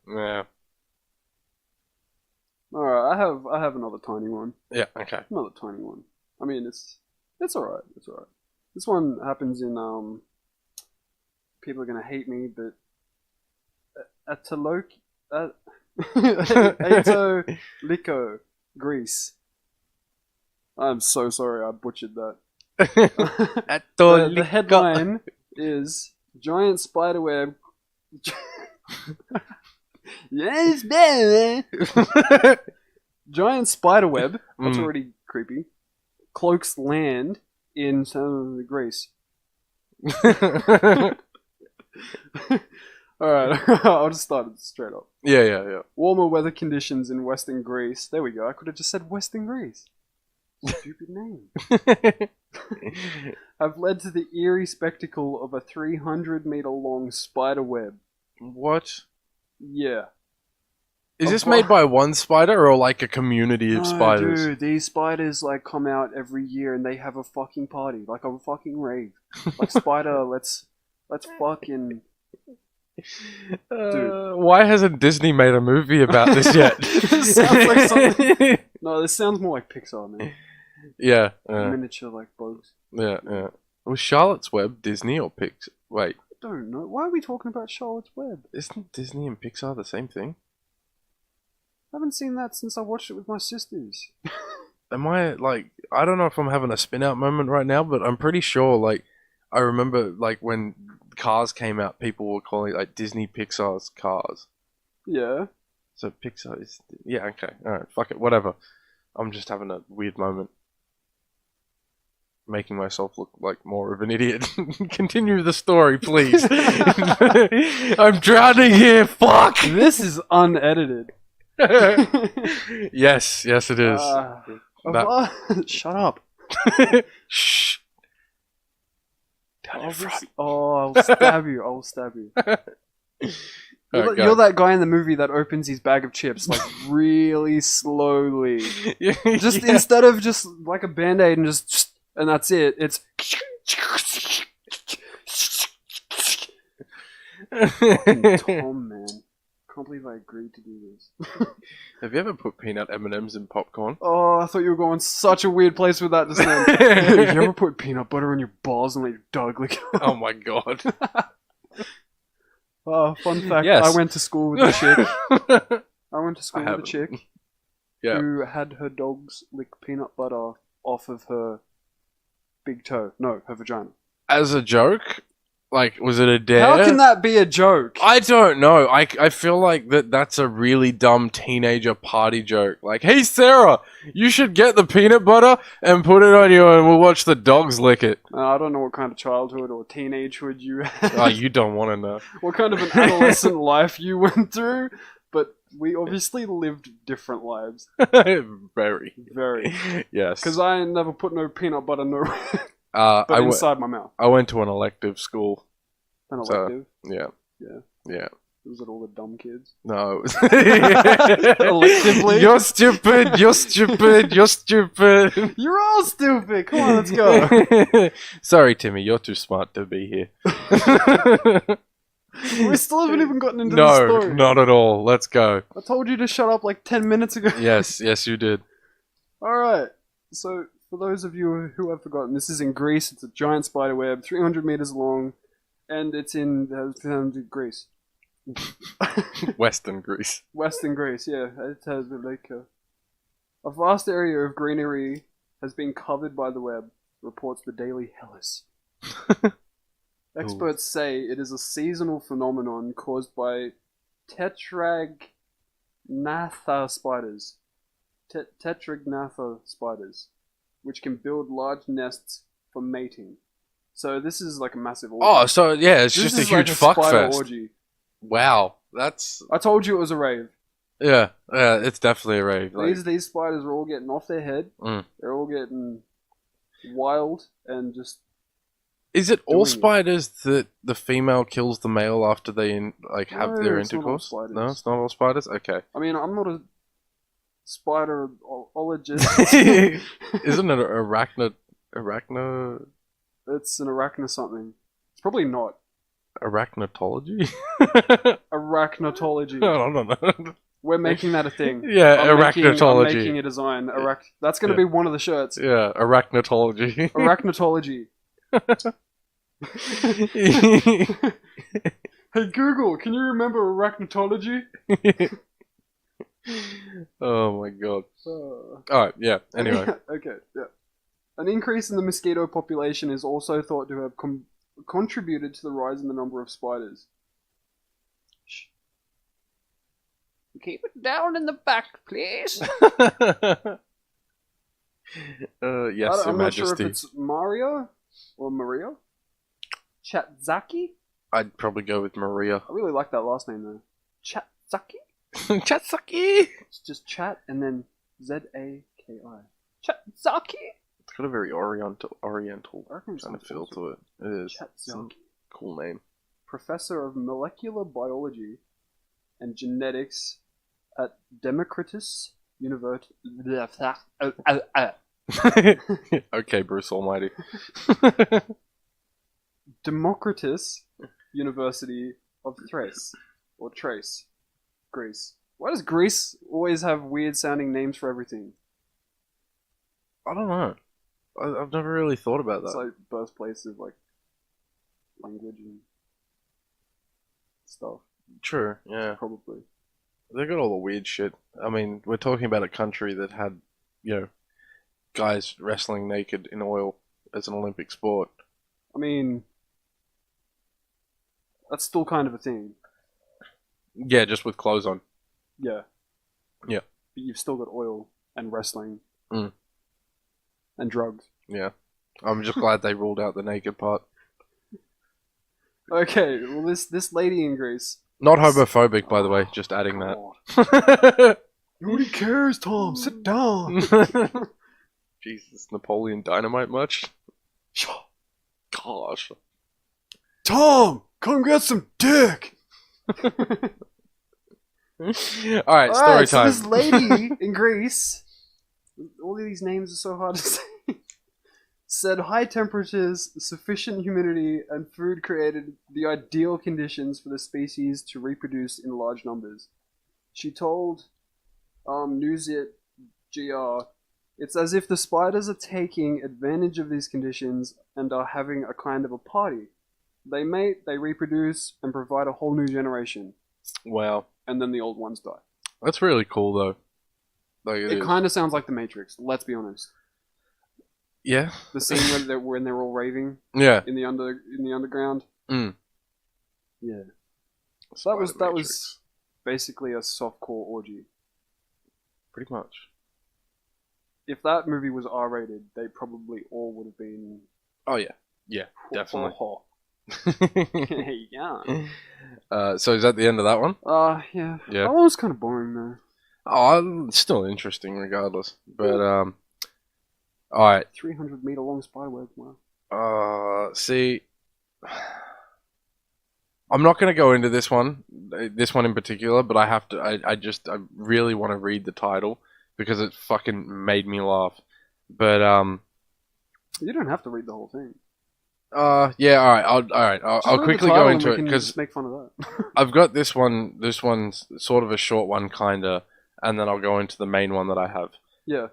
Alright, I have another tiny one. Yeah, okay. Another tiny one. I mean, it's alright. It's alright. This one happens in people are gonna hate me, but Atoliko, Greece. I'm so sorry, I butchered that. The headline is Giant Spiderweb. Yes, baby. Giant spiderweb. That's already creepy. Cloaks land in southern Greece. Alright, I'll just start it straight up. Yeah. Warmer weather conditions in western Greece. There we go. I could have just said western Greece. Stupid name. Have led to the eerie spectacle of a 300-meter long spider web. What? Yeah. Is this made by one spider or like a community of spiders? Dude, these spiders like come out every year and they have a fucking party, like a fucking rave. Like spider, let's fucking. Dude. Why hasn't Disney made a movie about this yet? This sounds like something. No, this sounds more like Pixar, man. Yeah. Miniature like bugs. Yeah. Was Charlotte's Web Disney or Pixar? Wait. I don't know. Why are we talking about Charlotte's Web? Isn't Disney and Pixar the same thing? I haven't seen that since I watched it with my sisters. Am I, like... I don't know if I'm having a spin-out moment right now, but I'm pretty sure, like... I remember, like, when Cars came out, people were calling it, like, Disney Pixar's Cars. Yeah. So Pixar is... Yeah, okay. Alright, fuck it. Whatever. I'm just having a weird moment. Making myself look like more of an idiot. Continue the story, please. I'm drowning here, fuck! This is unedited. Yes, it is. Shut up. Shh. I'll stab you. I'll stab you. Alright, You're that guy in the movie that opens his bag of chips like really slowly. Just instead of just like a band-aid and just and that's it. It's Fucking Tom, man. Can't believe I agreed to do this. Have you ever put peanut M&Ms in popcorn? Oh, I thought you were going such a weird place with that just then. Hey, you ever put peanut butter on your balls and let your dog lick it? Oh my god. Fun fact, Yes. I went to school with a chick. I went to school with a haven't. chick Yeah. who had her dogs lick peanut butter off of her big toe. No, her vagina. As a joke? Like, was it a dare? How can that be a joke? I don't know. I feel like that's a really dumb teenager party joke. Like, hey Sarah, you should get the peanut butter and put it on you and we'll watch the dogs lick it. I don't know what kind of childhood or teenagehood you had. Oh, you don't want to know. What kind of an adolescent life you went through. But we obviously lived different lives. Very. Very. Yes. Because I ain't never put no peanut butter I inside my mouth. I went to an elective school. An So- elective. Yeah. Yeah. Yeah. Was it all the dumb kids? No. Electively? You're stupid. You're stupid. You're stupid. You're all stupid! Come on, let's go. Sorry, Timmy. You're too smart to be here. We still haven't even gotten into the No, story. not at all. Let's go. I told you to shut up like 10 minutes ago. Yes, you did. Alright, so for those of you who have forgotten, this is in Greece. It's a giant spider web, 300 meters long, and it's in Greece. Western Greece. Western Greece, yeah. It has like a vast area of greenery has been covered by the web, reports the Daily Hellas. Experts say it is a seasonal phenomenon caused by tetragnatha spiders. Tetragnatha spiders, which can build large nests for mating. So this is like a massive orgy. Oh, so yeah, it's This just a is huge like fuck spider fest. orgy. Wow, that's I told you it was a rave. yeah, it's definitely a rave. Like, These spiders are all getting off their head. Mm. They're all getting wild and just. is it all doing it. spiders that the female kills the male after they have No, their it's not all intercourse? spiders. No, it's not all spiders. Okay, I mean, I'm not a spiderologist. isn't it arachno It's an arachno something. It's probably not. arachnotology? Arachnotology. I don't know. We're making that a thing. Yeah, I'm arachnotology. making a design. That's going to Yeah. be one of the shirts. Yeah, arachnotology. Arachnotology. Hey Google, can you remember arachnotology? Oh my god. Alright, yeah, anyway. Okay, yeah. An increase in the mosquito population is also thought to have contributed to the rise in the number of spiders. Shh. Keep it down in the back, please. Yes, Your I'm not sure if Majesty. it's Mario or Maria. Chatzaki? I'd probably go with Maria. I really like that last name though. Chatzaki? Chatsuki! It's just chat and then Z-A-K-I. Chatzaki? It's got a very oriental I reckon it kind of sounds feel awesome. to it. It is. It's a Chatzaki. cool name. Professor of molecular biology and genetics at Democritus University. Okay, Bruce Almighty. Democritus University of Thrace. Or Trace. Greece. Why does Greece always have weird sounding names for everything? I don't know. I've never really thought about It's that. like birthplace of like language and stuff, True, yeah. probably. They got all the weird shit. I mean, we're talking about a country that had, guys wrestling naked in oil as an Olympic sport. I mean, that's still kind of a thing. Yeah, just with clothes on. Yeah. Yeah. But you've still got oil and wrestling. Mm. And drugs. Yeah. I'm just glad they ruled out the naked part. Okay, well this lady in Greece. Not homophobic, by the way, just adding that. God. Nobody cares, Tom. Sit down. Jesus, Napoleon Dynamite much? Gosh. Tom, come get some dick. Alright, story Alright, so time. this lady in Greece. All of these names are so hard to say. said high temperatures, sufficient humidity, and food created the ideal conditions for the species to reproduce in large numbers. She told Newsit GR, "It's as if the spiders are taking advantage of these conditions and are having a kind of a party. They mate, they reproduce, and provide a whole new generation. Wow. And then the old ones die." That's really cool, though. Like It kind of sounds like The Matrix, let's be honest. Yeah. The scene when they're all raving Yeah. in the underground. Mm. Yeah. So that was basically a softcore orgy. Pretty much. If that movie was R-rated, they probably all would have been. Oh yeah. Yeah, definitely. Yeah. So is that the end of that one? Yeah. Yeah. That one was kind of boring though. Oh, it's still interesting regardless. But alright. 300-meter long spiderweb. Wow. See, I'm not going to go into this one in particular, but I have to. I really want to read the title because it fucking made me laugh. But you don't have to read the whole thing. Yeah, all right. I'll quickly go into it because make fun of that. I've got this one. This one's sort of a short one, kinda, and then I'll go into the main one that I have. Yeah.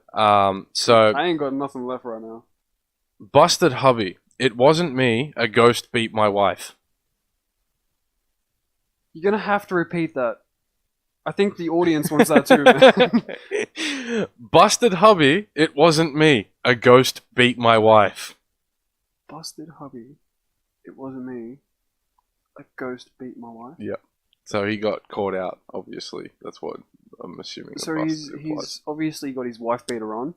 So I ain't got nothing left right now. Busted hubby. It wasn't me. A ghost beat my wife. You're gonna have to repeat that. I think the audience wants that too. Man. Busted hubby. It wasn't me. A ghost beat my wife. Busted hubby. It wasn't me. A ghost beat my wife. Yeah. So he got caught out. Obviously, that's what I'm assuming. So he's obviously got his wife beater on.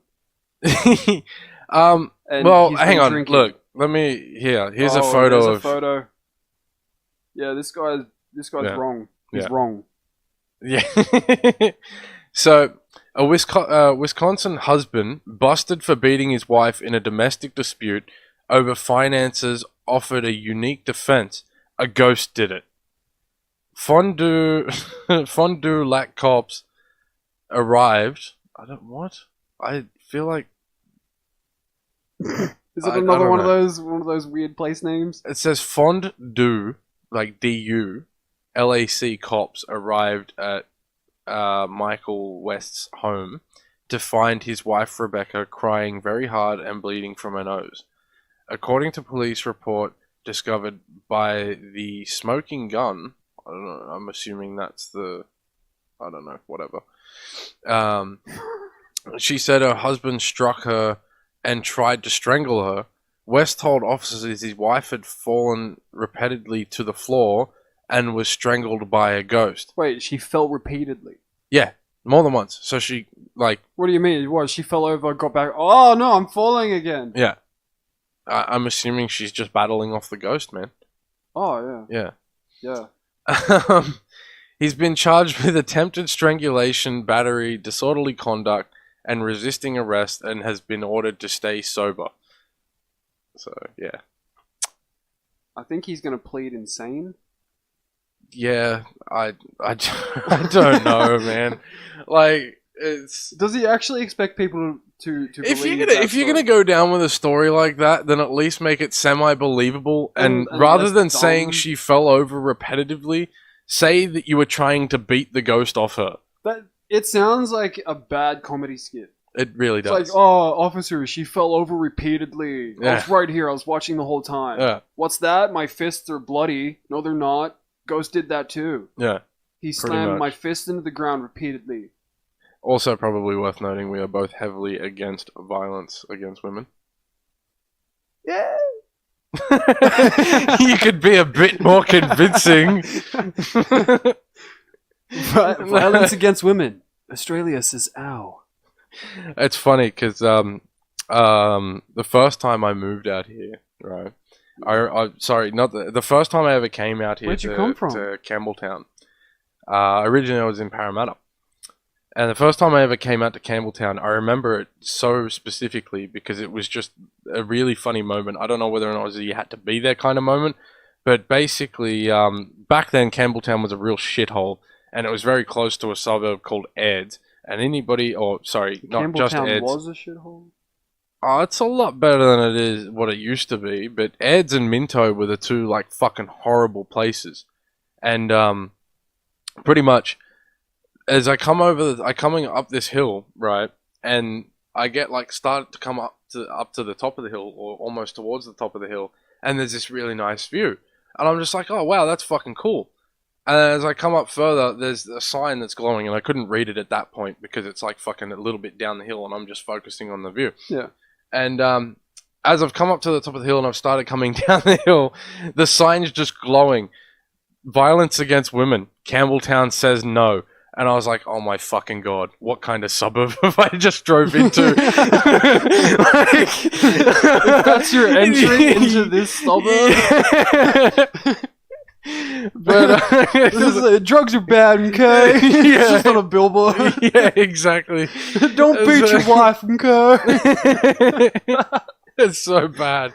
Well, hang on. Drinking. Look, let me. Here's a photo of. Photo. Yeah, this guy's wrong. He's wrong. Yeah. So, a Wisconsin husband busted for beating his wife in a domestic dispute over finances offered a unique defense. A ghost did it. Fond du Lac cops arrived. I feel like. Is it another one of those weird place names? It says Fond du, like DU, LAC cops arrived at Michael West's home to find his wife Rebecca crying very hard and bleeding from her nose. According to police report discovered by the smoking gun, I don't know, I'm assuming that's I don't know, whatever. She said her husband struck her and tried to strangle her. West told officers his wife had fallen repeatedly to the floor and was strangled by a ghost. Wait, she fell repeatedly? Yeah, more than once. So she, like... What do you mean? What, she fell over, got back... Oh, no, I'm falling again. Yeah. I'm assuming she's just battling off the ghost, man. Oh, yeah. Yeah. He's been charged with attempted strangulation, battery, disorderly conduct, and resisting arrest, and has been ordered to stay sober. So, yeah. I think he's going to plead insane. Yeah, I don't know, man. Like, it's... Does he actually expect people to if you're gonna go down with a story like that, then at least make it semi-believable, and rather than saying she fell over repetitively, say that you were trying to beat the ghost off her. It sounds like a bad comedy skit. It really does. It's like, oh, officer, she fell over repeatedly. Yeah. I was right here. I was watching the whole time. Yeah. What's that? My fists are bloody. No, they're not. Ghost did that too. Yeah. He slammed my fist into the ground repeatedly. Also, probably worth noting, we are both heavily against violence against women. Yeah. You could be a bit more convincing. Violence against women. Australia says ow. It's funny because the first time I moved out here, right? The first time I ever came out here. Where'd you come from? To Campbelltown. Originally I was in Parramatta. And the first time I ever came out to Campbelltown, I remember it so specifically because it was just a really funny moment. I don't know whether or not it was a you had to be there kind of moment, but basically, back then Campbelltown was a real shithole, and it was very close to a suburb called Eds. And not just Eds. Campbelltown was a shithole? Oh, it's a lot better than it is what it used to be. But Ed's and Minto were the two like fucking horrible places, and pretty much as I come coming up this hill, right, and I get like started to come up to the top of the hill or almost towards the top of the hill, and there's this really nice view, and I'm just like, oh wow, that's fucking cool. And as I come up further, there's a sign that's glowing, and I couldn't read it at that point because it's like fucking a little bit down the hill, and I'm just focusing on the view. Yeah. And as I've come up to the top of the hill and I've started coming down the hill, the sign's just glowing. Violence against women. Campbelltown says no. And I was like, oh my fucking god, what kind of suburb have I just drove into? If that's your entry into this suburb. But drugs are bad, okay? It's just on a billboard. Yeah, exactly. Don't beat your wife, okay? It's so bad.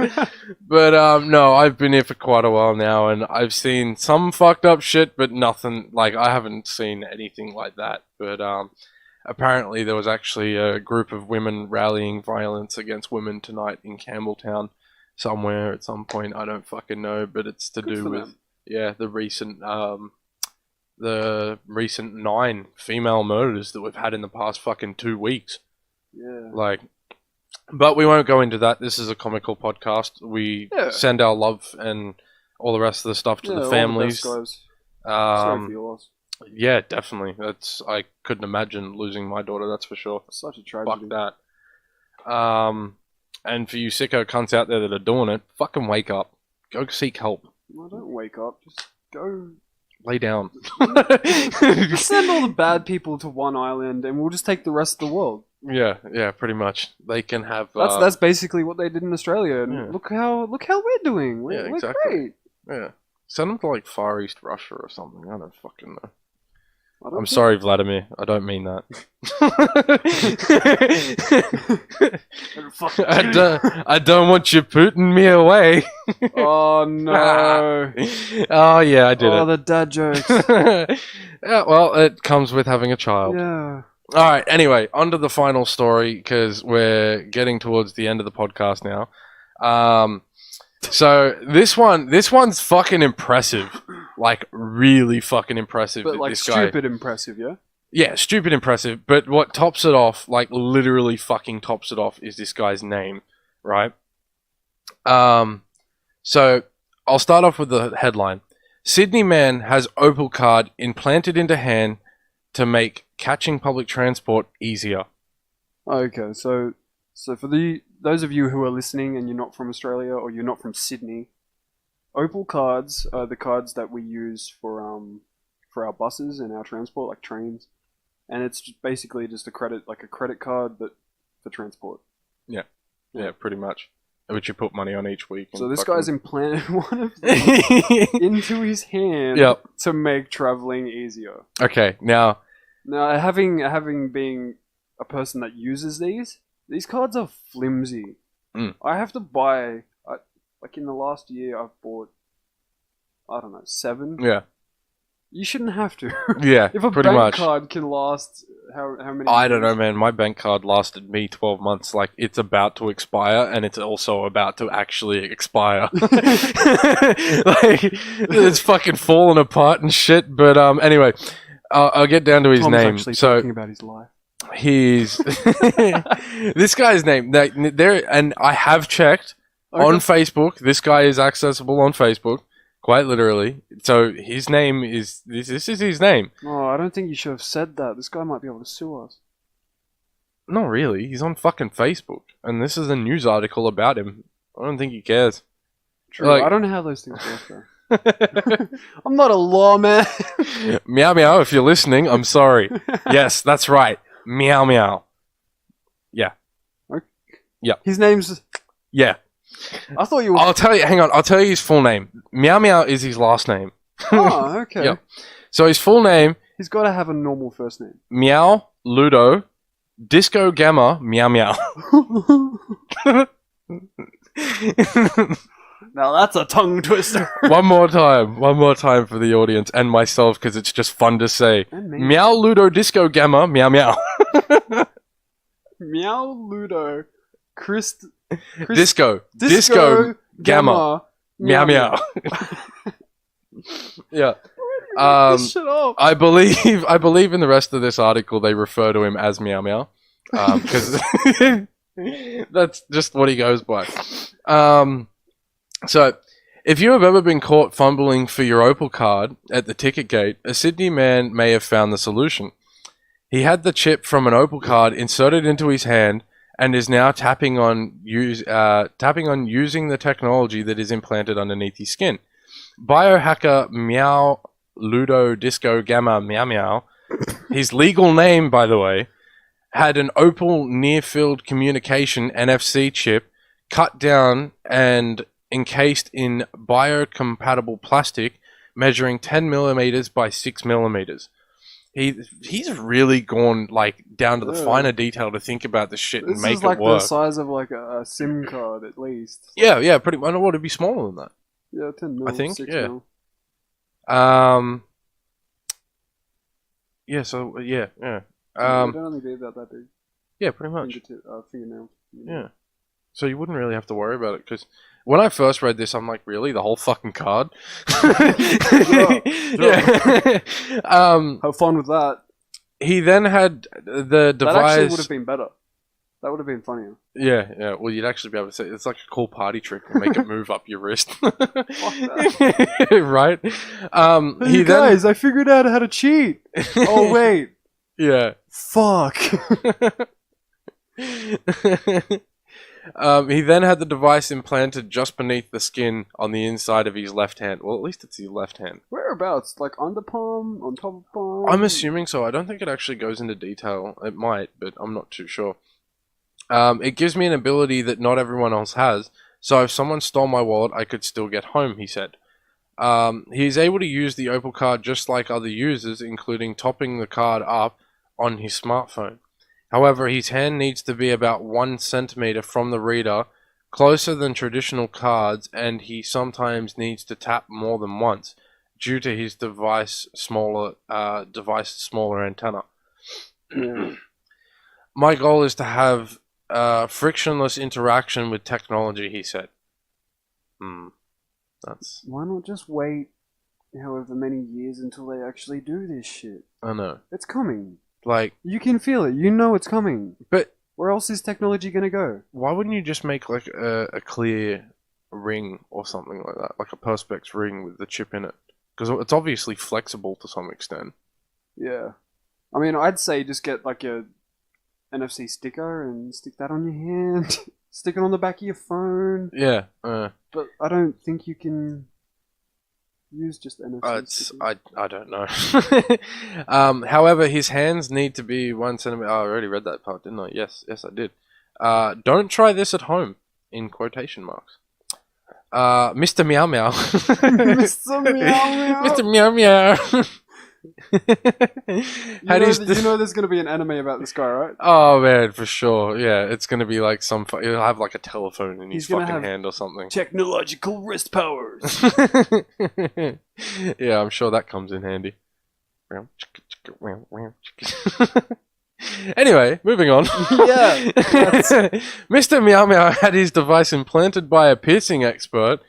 But no, I've been here for quite a while now, and I've seen some fucked up shit, but nothing like I haven't seen anything like that. But apparently there was actually a group of women rallying violence against women tonight in Campbelltown somewhere at some point. I don't fucking know, but it's to do with the recent 9 female murders that we've had in the past fucking 2 weeks. Yeah. Like, but we won't go into that. This is a comical podcast. We send our love and all the rest of the stuff to the families. All the best, guys. Sorry for your loss. Yeah, definitely. I couldn't imagine losing my daughter. That's for sure. Such a tragedy. Fuck that. And for you sicko cunts out there that are doing it, fucking wake up. Go seek help. No, don't wake up. Just go. Lay down. Send all the bad people to one island, and we'll just take the rest of the world. Yeah, pretty much. They can have. That's basically what they did in Australia. And Yeah. look how we're doing. We're exactly. great. Yeah. Send them to like Far East Russia or something. I don't fucking know. I'm think- sorry, Vladimir. I don't mean that. I don't want you putting me away. Oh no! Oh yeah, I did Oh, it. the dad jokes. Yeah, well, it comes with having a child. Yeah. All right. Anyway, on to the final story because we're getting towards the end of the podcast now. So this one's fucking impressive, like really fucking impressive. But like this guy, stupid impressive, yeah? yeah, stupid impressive. But what tops it off, like literally fucking tops it off, is this guy's name, right? So I'll start off with the headline: Sydney man has Opal card implanted into hand to make catching public transport easier. Okay, so for those of you who are listening and you're not from Australia or you're not from Sydney, Opal cards are the cards that we use for our buses and our transport, like trains, and it's basically just a credit card, but for transport. Yeah, pretty much. Which you put money on each week. So this guy's implanted one of them into his hand to make traveling easier. Okay, now having being a person that uses these cards are flimsy. I have to buy, like in the last year, I've bought, I don't know, 7. Yeah. You shouldn't have to. Yeah, if a pretty bank much. card can last how many? I don't know, years? man. My bank card lasted me 12 months. Like, it's about to expire, and it's also about to actually expire. Like, it's fucking falling apart and shit. But anyway, I'll get down to his Tom's name. actually So talking about his life. he's this guy's name. There, and I have checked on Facebook. This guy is accessible on Facebook. Quite literally. So his name is... This is his name. Oh, I don't think you should have said that. This guy might be able to sue us. Not really. He's on fucking Facebook. And this is a news article about him. I don't think he cares. True. Like- I don't know how those things work, though. I'm not a lawman. Meow meow, if you're listening, I'm sorry. Yes, that's right. Meow meow. Yeah. Okay. Yeah. His name's... Yeah. I thought you were... I'll tell you... Hang on. I'll tell you his full name. Meow meow is his last name. Oh, okay. Yep. So his full name... He's got to have a normal first name. Meow Ludo Disco Gamma Meow Meow. Now that's a tongue twister. One more time for the audience and myself because it's just fun to say. And me. Meow Ludo Disco Gamma Meow Meow. Meow Ludo Disco Gamma Meow Meow. Yeah. This shit up. I believe in the rest of this article they refer to him as Meow Meow, because that's just what he goes by. So, if you have ever been caught fumbling for your Opal card at the ticket gate, a Sydney man may have found the solution. He had the chip from an Opal card inserted into his hand and is now tapping on using the technology that is implanted underneath his skin. Biohacker Meow Ludo Disco Gamma Meow Meow, his legal name, by the way, had an Opal near-field communication NFC chip cut down and encased in biocompatible plastic measuring 10 millimeters by 6 millimeters. He's really gone like down to the finer detail to think about this shit and make it work. This is like the size of like a SIM card at least. Yeah, pretty. I don't want to be smaller than that. Yeah, 10 mil. I think, 6 yeah. mil. Yeah. So yeah. They don't only be about that big. Yeah, pretty much. Fingernail. Yeah. So you wouldn't really have to worry about it because when I first read this, I'm like, really, the whole fucking card? Yeah. Have fun with that. He then had the device. That actually would have been better. That would have been funnier. Yeah. Well, you'd actually be able to say it's like a cool party trick and make it move up your wrist. Fuck that. Right? Hey guys, I figured out how to cheat. Oh wait. Yeah. Fuck. He then had the device implanted just beneath the skin on the inside of his left hand. Well, at least it's his left hand. Whereabouts? Like under palm? On top of palm? I'm assuming so. I don't think it actually goes into detail. It might, but I'm not too sure. It gives me an ability that not everyone else has, so if someone stole my wallet, I could still get home, he said. He is able to use the Opal card just like other users, including topping the card up on his smartphone. However, his hand needs to be about 1 centimeter from the reader, closer than traditional cards, and he sometimes needs to tap more than once due to his device's smaller antenna. Yeah. My goal is to have frictionless interaction with technology, he said. That's. Why not just wait however many years until they actually do this shit? I know. It's coming. Like, you can feel it. You know it's coming. But where else is technology gonna go? Why wouldn't you just make like a clear ring or something like that, like a perspex ring with the chip in it? Because it's obviously flexible to some extent. Yeah, I mean, I'd say just get like a NFC sticker and stick that on your hand. Stick it on the back of your phone. Yeah. But I don't think you can use just NFC. I don't know. However, his hands need to be 1 centimeter. Oh, I already read that part, didn't I? Yes, I did. Don't try this at home, in quotation marks. Mr. Meow Meow. Mr. Meow Meow. Mr. Meow Meow. You know there's going to be an anime about this guy, right? Oh man, for sure. Yeah, it's going to be like he'll have like a telephone in his fucking hand or something. Technological wrist powers. Yeah, I'm sure that comes in handy. Anyway, moving on. Yeah. Mr. Meow Meow had his device implanted by a piercing expert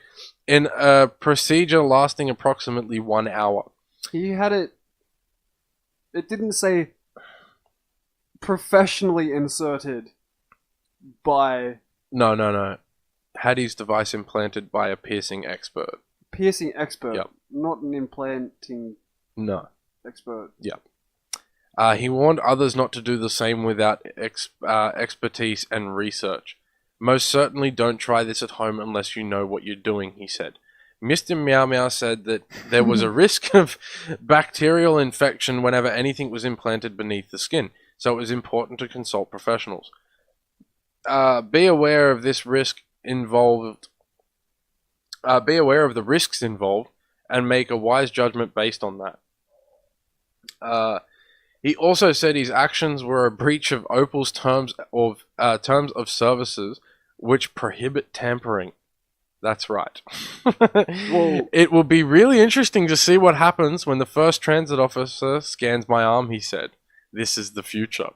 in a procedure lasting approximately 1 hour. He had it. It didn't say professionally inserted by... No. Had his device implanted by a piercing expert. Piercing expert? Yep. Not an implanting... No. Expert. Yep. He warned others not to do the same without expertise and research. Most certainly don't try this at home unless you know what you're doing, he said. Mr. Meow Meow said that there was a risk of bacterial infection whenever anything was implanted beneath the skin, so it was important to consult professionals. Be aware of this risk involved. Be aware of the risks involved, and make a wise judgment based on that. He also said his actions were a breach of Opal's terms of services, which prohibit tampering. That's right. Well, it will be really interesting to see what happens when the first transit officer scans my arm, he said. This is the future.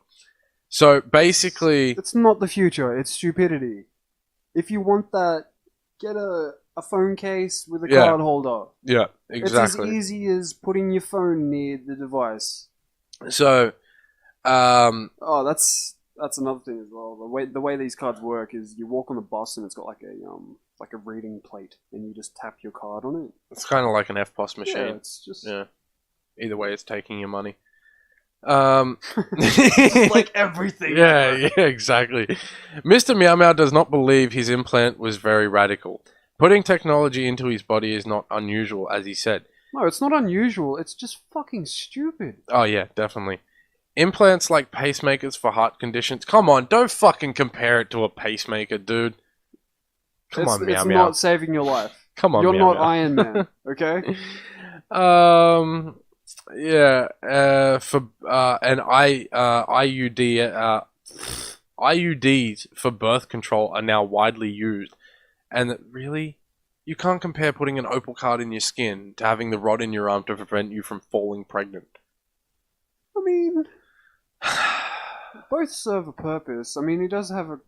So basically, It's not the future. It's stupidity. If you want that, get a phone case with a Yeah. card holder. yeah, It's as exactly. easy as putting your phone near the device. So, Oh, that's another thing as well. The way these cards work is you walk on the bus and it's got like a reading plate, and you just tap your card on it. it's kind of like an FPOS Yeah, machine. it's just Yeah. Either way, it's taking your money. like everything. Yeah, yeah, exactly. Mr. Meow Meow does not believe his implant was very radical. Putting technology into his body is not unusual, as he said. No, it's not unusual. It's just fucking stupid. Oh yeah, definitely. Implants like pacemakers for heart conditions. Come on, don't fucking compare it to a pacemaker, dude. Come on, Meow It's Meow. not saving your life. Come on, You're Meow not Meow. Iron Man, okay? Yeah. For and IUDs for birth control are now widely used, and really, you can't compare putting an opal card in your skin to having the rod in your arm to prevent you from falling pregnant. I mean, both serve a purpose. I mean, he does have a.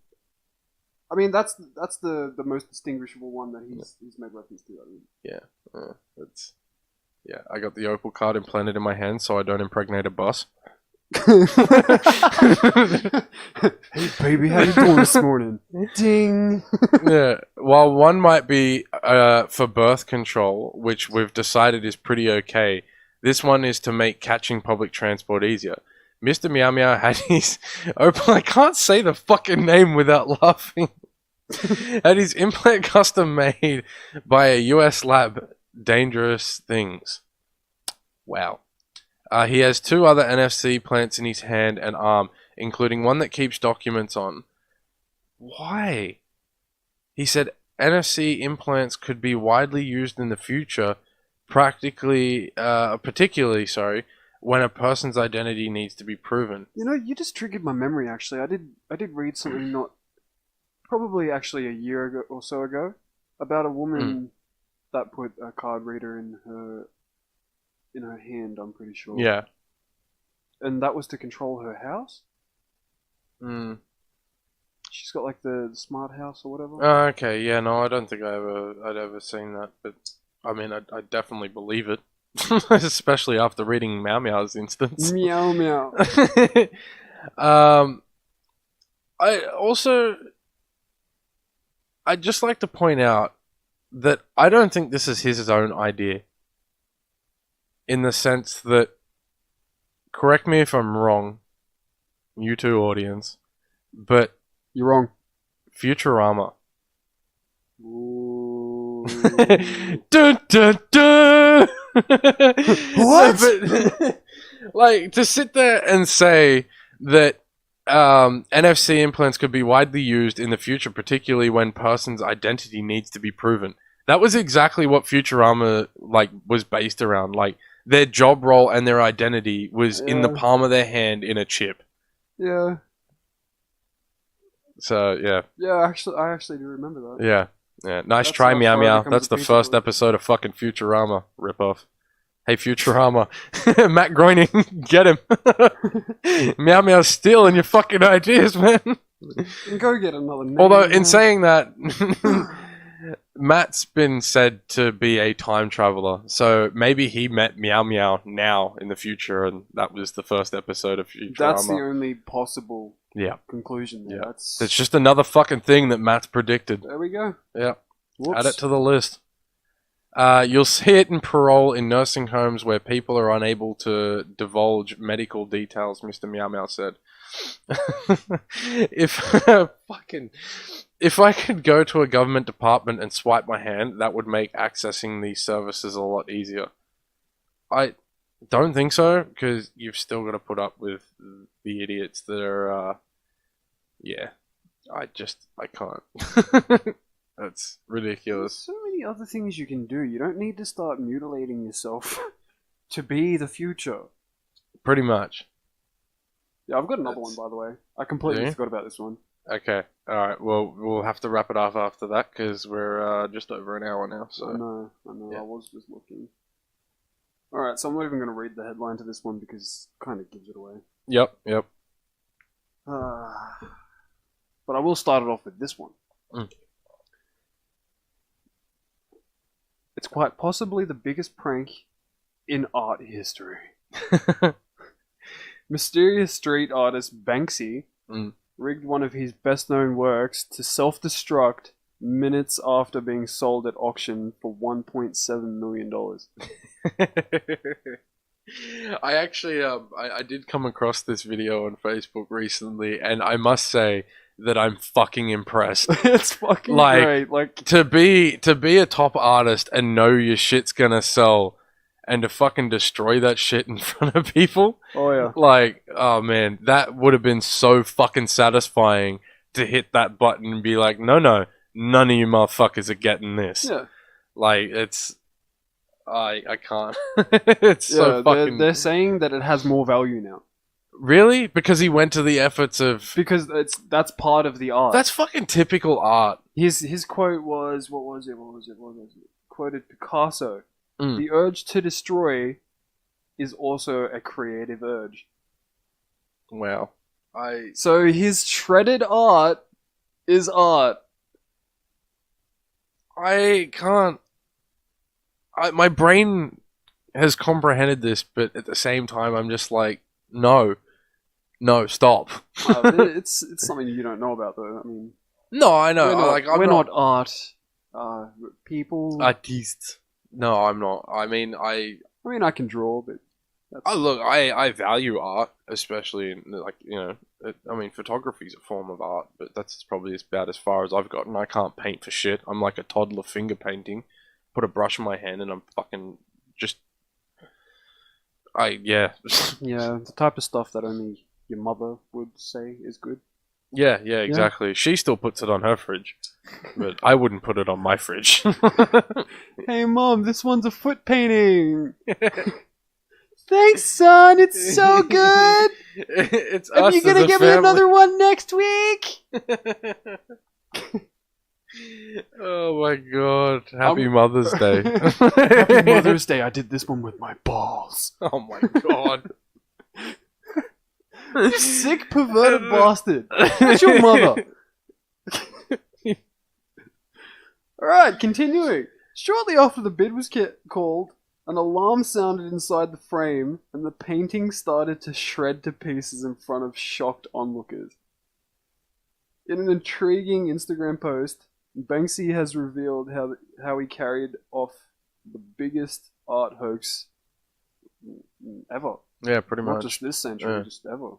I mean, that's the most distinguishable one that he's made reference to. I mean. That's I got the opal card implanted in my hand so I don't impregnate a bus. Hey baby, how you doing this morning? Ding. Yeah, while one might be for birth control, which we've decided is pretty okay, this one is to make catching public transport easier. Mr. Meow Meow had his opal. I can't say the fucking name without laughing. Had his implant custom made by a US lab. Dangerous things. Wow. He has 2 other NFC plants in his hand and arm, including one that keeps documents on. Why? He said NFC implants could be widely used in the future, particularly, when a person's identity needs to be proven. You know, you just triggered my memory. Actually, I did read something probably actually a year ago or so ago about a woman that put a card reader in her hand. I'm pretty sure. Yeah. And that was to control her house. Hmm. She's got like the smart house or whatever. Oh, okay. Yeah. No, I don't think I'd ever seen that, but I mean, I definitely believe it, especially after reading Meow Meow's instance. Meow meow. I'd just like to point out that I don't think this is his own idea. In the sense that, correct me if I'm wrong, you two audience, but You're wrong. Futurama. Ooh. Dun dun dun! What? But, like, to sit there and say that NFC implants could be widely used in the future, particularly when person's identity needs to be proven. That was exactly what Futurama was based around. Like, their job role and their identity was in the palm of their hand in a chip. Yeah. So yeah. Yeah, I actually do remember that. Yeah. Yeah. Nice That's try, how Meow far it Meow. becomes That's a the piece of first work. episode of fucking Futurama ripoff. Hey, Futurama. Matt Groening, get him. Meow Meow's stealing your fucking ideas, man. Go get another name. Although, in saying that, Matt's been said to be a time traveler, so maybe he met Meow Meow now in the future, and that was the first episode of Futurama. That's the only possible Yeah. conclusion there. Yeah. That's... It's just another fucking thing that Matt's predicted. There we go. Yeah. Whoops. Add it to the list. You'll see it in parole in nursing homes where people are unable to divulge medical details, Mr. Meow Meow said. If I could go to a government department and swipe my hand, that would make accessing these services a lot easier. I don't think so, because you've still got to put up with the idiots that are, I can't. That's ridiculous. There's so many other things you can do. You don't need to start mutilating yourself to be the future. Pretty much. Yeah, I've got another one, by the way. I completely forgot about this one. Okay. Alright, well, we'll have to wrap it off after that, because we're just over an hour now, so... I know, Yeah. I was just looking. Alright, so I'm not even going to read the headline to this one because it kind of gives it away. Yep. But I will start it off with this one. Mm. It's quite possibly the biggest prank in art history. Mysterious street artist Banksy rigged one of his best-known works to self-destruct minutes after being sold at auction for $1.7 million. I actually, I did come across this video on Facebook recently, and I must say that I'm fucking impressed. It's fucking great. Like to be a top artist and know your shit's gonna sell, and to fucking destroy that shit in front of people. Oh yeah. Like, oh man, that would have been so fucking satisfying to hit that button and be like, no, none of you motherfuckers are getting this. Yeah. Like, it's, I can't. It's so fucking. They're saying that it has more value now. Really? Because he went to the efforts of. Because that's part of the art. That's fucking typical art. His quote was, what was it? Quoted Picasso. Mm. The urge to destroy is also a creative urge. Wow. So his shredded art is art. I can't. My brain has comprehended this, but at the same time, I'm just like, no, stop. It's something you don't know about, though. I mean, no, I know. We're not art people. Artists. No, I'm not. I mean, I can draw, but look, I value art, especially in, like, you know. I mean, photography is a form of art, but that's probably about as far as I've gotten. I can't paint for shit. I'm like a toddler finger painting. Put a brush in my hand and I'm fucking just... Yeah, the type of stuff that only your mother would say is good. Yeah, exactly. She still puts it on her fridge, but I wouldn't put it on my fridge. Hey Mom, this one's a foot painting! Thanks, son. It's so good. It's Are us you gonna as a give me family. another one next week? Oh my god! Happy Mother's Day. Happy Mother's Day. I did this one with my balls. Oh my god! You sick, perverted bastard. That's your mother. Alright, continuing. Shortly after the bid was called, an alarm sounded inside the frame, and the painting started to shred to pieces in front of shocked onlookers. In an intriguing Instagram post, Banksy has revealed how he carried off the biggest art hoax ever. Yeah, pretty much. Not just this century, just ever.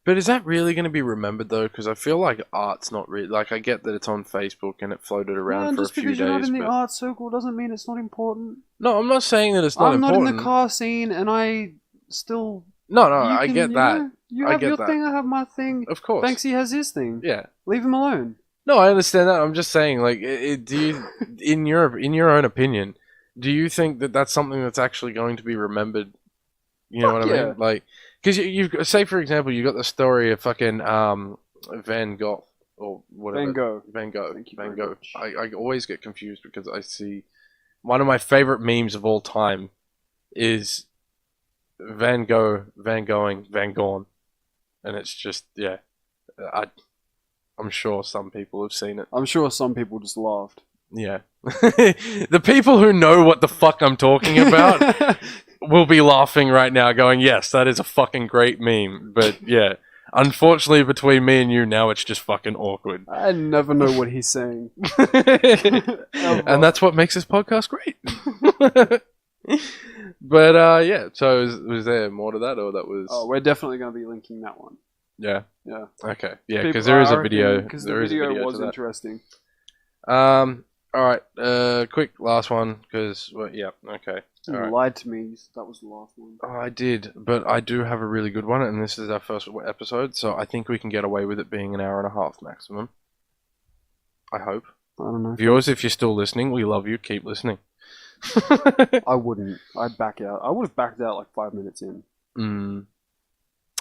But is that really going to be remembered though? Because I feel like art's not really like. I get that it's on Facebook and it floated around for a few days. Just because you're not in the art circle doesn't mean it's not important. No, I'm not saying that it's not important. I'm not in the car scene, and I still. No, I get that. You have your thing, I have my thing. Of course. Banksy has his thing. Yeah. Leave him alone. No, I understand that. I'm just saying, like, do you, in your own opinion, do you think that that's something that's actually going to be remembered? You know what I mean? Like, because you've say for example, you got the story of fucking Van Gogh or whatever. Van Gogh. Thank you Van very Gogh. much. I always get confused because I see one of my favorite memes of all time is Van Gogh, Van Gogh, and it's just I'm sure some people have seen it. I'm sure some people just laughed. Yeah. The people who know what the fuck I'm talking about will be laughing right now going, yes, that is a fucking great meme. But yeah, unfortunately between me and you now it's just fucking awkward. I never know what he's saying. And that's what makes this podcast great. But yeah, so was there more to that or that was... Oh, we're definitely going to be linking that one. Yeah. Yeah. Okay. Yeah, because there is a video. Because the video was interesting. Alright, quick last one, because, well, yeah, okay. You lied to me, that was the last one. Oh, I did, but I do have a really good one, and this is our first episode, so I think we can get away with it being an hour and a half maximum. I hope. I don't know. Viewers, if you're still listening, we love you, keep listening. I wouldn't. I'd back out. I would have backed out like 5 minutes in.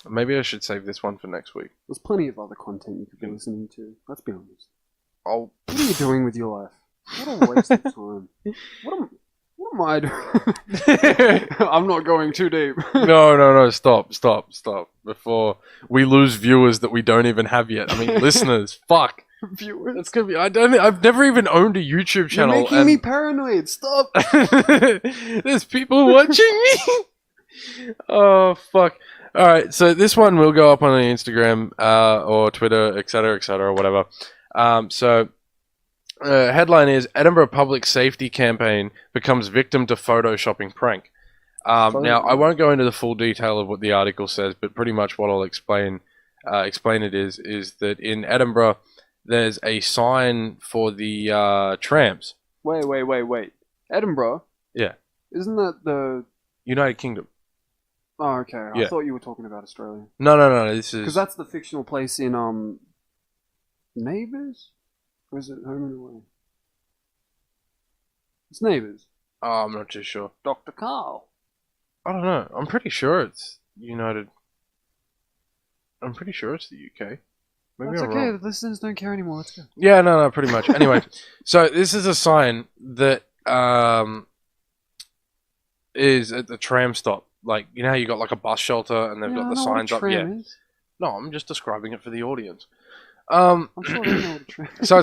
Maybe I should save this one for next week. There's plenty of other content you could be listening to. Let's be honest. What are you doing with your life? What a waste of time. What am I I'm not going too deep. No, stop. Before we lose viewers that we don't even have yet. I mean, listeners, fuck. Viewers. It's gonna be. I've never even owned a YouTube You're channel. making me paranoid. Stop. There's people watching me. Oh fuck. All right, so this one will go up on the Instagram or Twitter, etc., whatever. Headline is Edinburgh Public Safety Campaign becomes victim to photoshopping prank. Now, I won't go into the full detail of what the article says, but pretty much what I'll explain it is that in Edinburgh, there's a sign for the trams. Wait. Edinburgh? Yeah. Isn't that the... United Kingdom. Oh, okay. Yeah. I thought you were talking about Australia. No, this is... Because that's the fictional place in, Neighbours? Or is it Home and Away? It's Neighbours. Oh, I'm not too sure. Dr. Carl. I don't know. I'm pretty sure it's United... I'm pretty sure it's the UK. Maybe That's I'm okay, wrong. the listeners don't care anymore, let's go. Yeah, no, pretty much. Anyway, so this is a sign that is at the tram stop. Like, you know how you got like a bus shelter and they've got the signs up? Yeah. Is. No, I'm just describing it for the audience. I'm sure they know what a tram is. So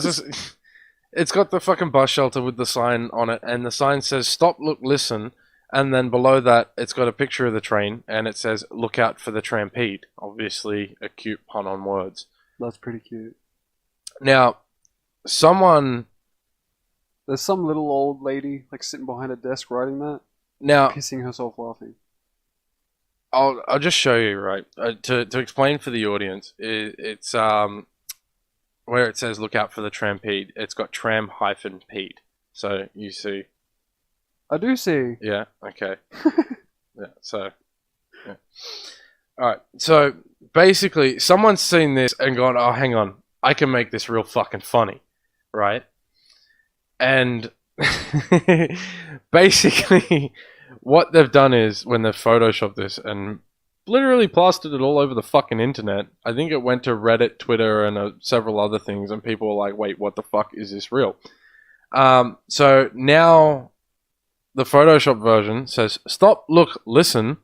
it's got the fucking bus shelter with the sign on it, and the sign says "Stop, look, listen," and then below that, it's got a picture of the train, and it says "Look out for the trampede." Obviously, a cute pun on words. That's pretty cute. Now, someone There's some little old lady like sitting behind a desk writing that, now pissing herself laughing. I'll just show you, right? To explain for the audience, it's where it says "Look out for the trampede." It's got tram-pede. So you see. I do see. Yeah. Okay. Yeah. So. Yeah. All right. So basically, someone's seen this and gone, "Oh, hang on, I can make this real fucking funny," right? And basically, what they've done is when they've photoshopped this and literally plastered it all over the fucking internet. I think it went to Reddit, Twitter, and several other things, and people were like, "Wait, what the fuck is this real?" So now the Photoshop version says, "Stop, look, listen."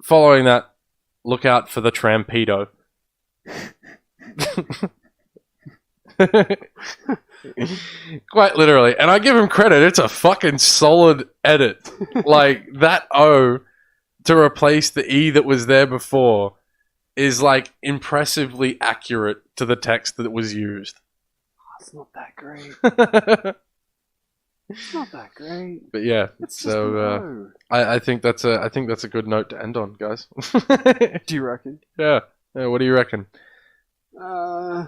Following that, look out for the trampedo. Quite literally. And I give him credit, it's a fucking solid edit. Like, that O to replace the E that was there before is, like, impressively accurate to the text that was used. It's not that great. It's not that great. But yeah, It's just so low. I think that's a good note to end on, guys. Do you reckon? Yeah. What do you reckon? I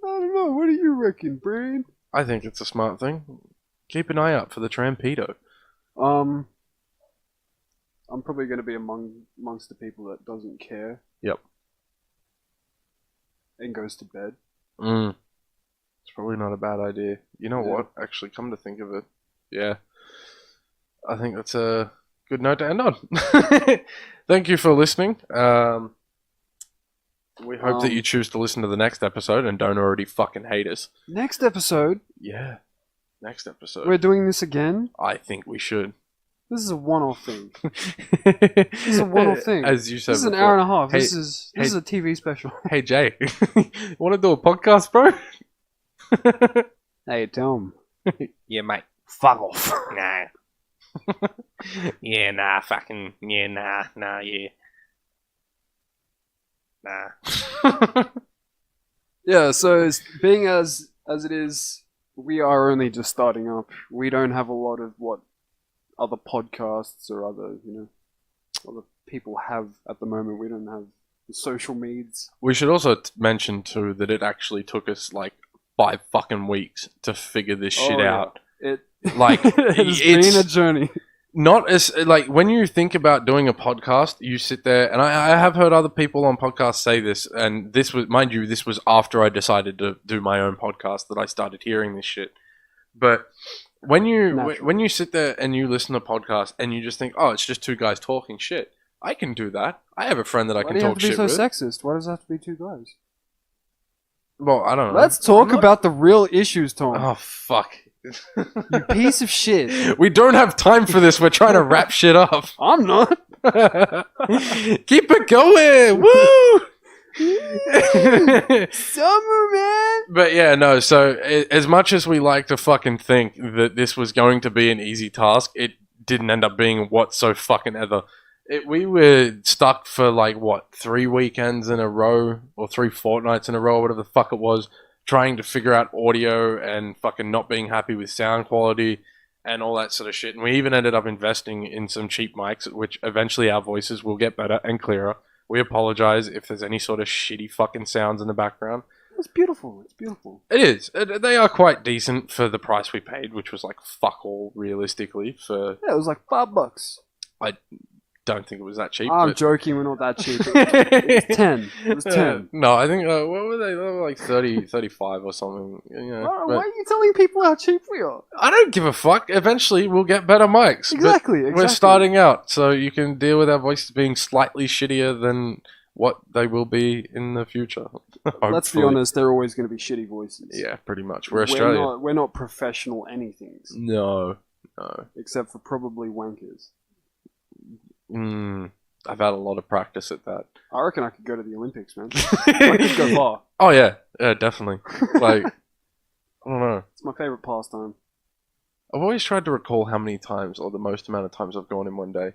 don't know. What do you reckon, Brain? I think it's a smart thing. Keep an eye out for the trampedo. I'm probably going to be amongst the people that doesn't care. Yep. And goes to bed. It's probably not a bad idea. You know what? Actually, come to think of it, yeah, I think that's a good note to end on. Thank you for listening. We hope that you choose to listen to the next episode and don't already fucking hate us. Next episode? Yeah. Next episode. We're doing this again? I think we should. This is a one-off thing. This is a one-off thing. As you said This is an before. hour and a half. Hey, This is a TV special. Hey, Jay. Want to do a podcast, bro? Hey, Tom. Yeah, mate. Fuck off. Nah. Yeah, nah, fucking... Yeah, nah, yeah. Nah. Yeah, so being as it is, we are only just starting up. We don't have a lot of what other podcasts or other people have at the moment. We don't have the social medias. We should also mention, too, that it actually took us, like, 5 fucking weeks to figure this shit out. It Like, it's been a journey. Not as, like, when you think about doing a podcast, you sit there, and I have heard other people on podcasts say this, and this was, mind you, this was after I decided to do my own podcast that I started hearing this shit. But when you sit there and you listen to podcasts and you just think, oh, it's just two guys talking shit, I can do that. I have a friend that I can talk shit with. Why do you have to be so sexist? Why does it have to be two guys? Well, I don't know. Let's talk about the real issues, Tom. Oh, fuck. You piece of shit. We don't have time for this. We're trying to wrap shit up. I'm not. Keep it going. Woo! Summer, man. But yeah, no, so as much as we like to fucking think that this was going to be an easy task, it didn't end up being so fucking ever. We were stuck for like, 3 weekends in a row, or 3 fortnights in a row, whatever the fuck it was, trying to figure out audio and fucking not being happy with sound quality and all that sort of shit. And we even ended up investing in some cheap mics, which eventually our voices will get better and clearer. We apologize if there's any sort of shitty fucking sounds in the background. It's beautiful. It's beautiful. It is. They are quite decent for the price we paid, which was like fuck all realistically for... Yeah, it was like $5. I don't think it was that cheap. I'm joking, we're not that cheap. It was 10. It was 10. No, I think, what were they? They were like 30, 35 or something. You know, Why are you telling people how cheap we are? I don't give a fuck. Eventually, we'll get better mics. Exactly. We're starting out, so you can deal with our voices being slightly shittier than what they will be in the future. Let's be honest, they're always going to be shitty voices. Yeah, pretty much. We're Australian. We're not professional anythings. No. Except for probably wankers. I've had a lot of practice at that. I reckon I could go to the Olympics, man. I could go far. Oh yeah, definitely. Like, I don't know. It's my favorite pastime. I've always tried to recall how many times, or the most amount of times I've gone in one day,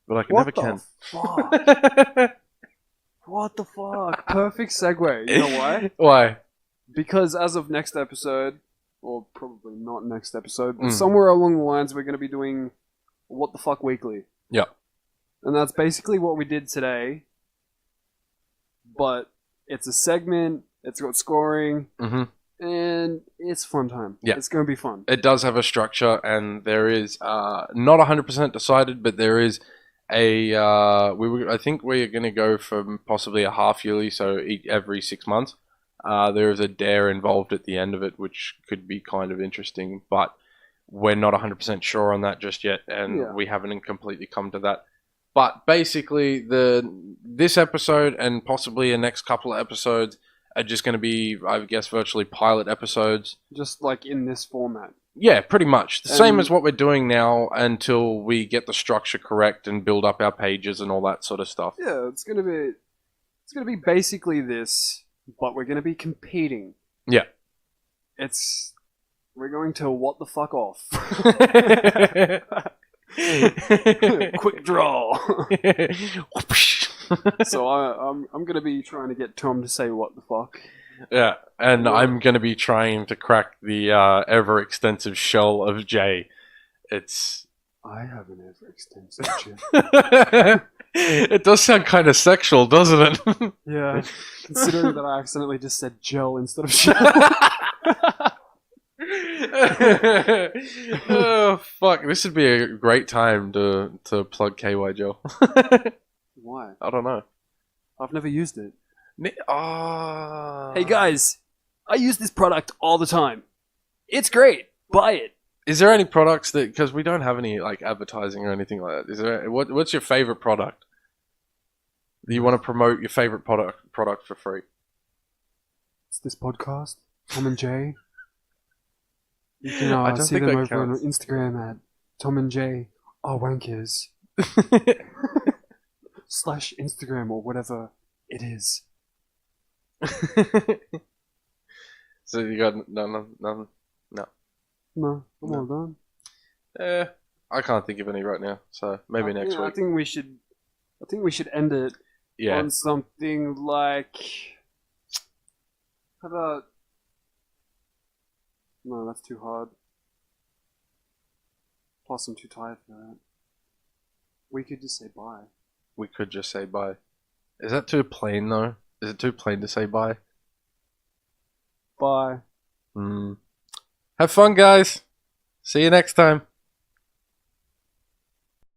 but I never can. Fuck? What the fuck? Perfect segue. You know why? Why? Because as of next episode, or probably not next episode, but somewhere along the lines, we're going to be doing What the Fuck Weekly. Yeah. And that's basically what we did today. But it's a segment, it's got scoring, and it's fun time. Yeah. It's going to be fun. It does have a structure, and there is not 100% decided, but there is I think we're going to go for possibly a half yearly, so every 6 months. There is a dare involved at the end of it, which could be kind of interesting, but we're not 100% sure on that just yet, and we haven't completely come to that. But basically, this episode and possibly the next couple of episodes are just going to be, I guess, virtually pilot episodes. Just like in this format. Yeah, pretty much. The same as what we're doing now until we get the structure correct and build up our pages and all that sort of stuff. Yeah, it's gonna be basically this, but we're gonna be competing. Yeah. We're going to what the fuck off. Quick draw. So I'm gonna be trying to get Tom to say what the fuck. Yeah, and I'm going to be trying to crack the ever-extensive shell of Jay. I have an ever-extensive shell. It does sound kind of sexual, doesn't it? Yeah, considering that I accidentally just said gel instead of shell. Oh, fuck. This would be a great time to plug KY Gel. Why? I don't know. I've never used it. Hey guys, I use this product all the time. It's great. Buy it. Is there any products that, because we don't have any like advertising or anything like that? Is there? What's your favorite product? Do you want to promote your favorite product for free? It's this podcast, Tom and Jay. You can see them over on Instagram at Tom and Jay are wankers / Instagram or whatever it is. So you got none? No, I'm all done. I can't think of any right now. So maybe next week. I think we should end it on something like. How about? No, that's too hard. Plus, I'm too tired for that. We could just say bye. We could just say bye. Is that too plain though? Is it too plain to say bye? Bye. Have fun, guys. See you next time.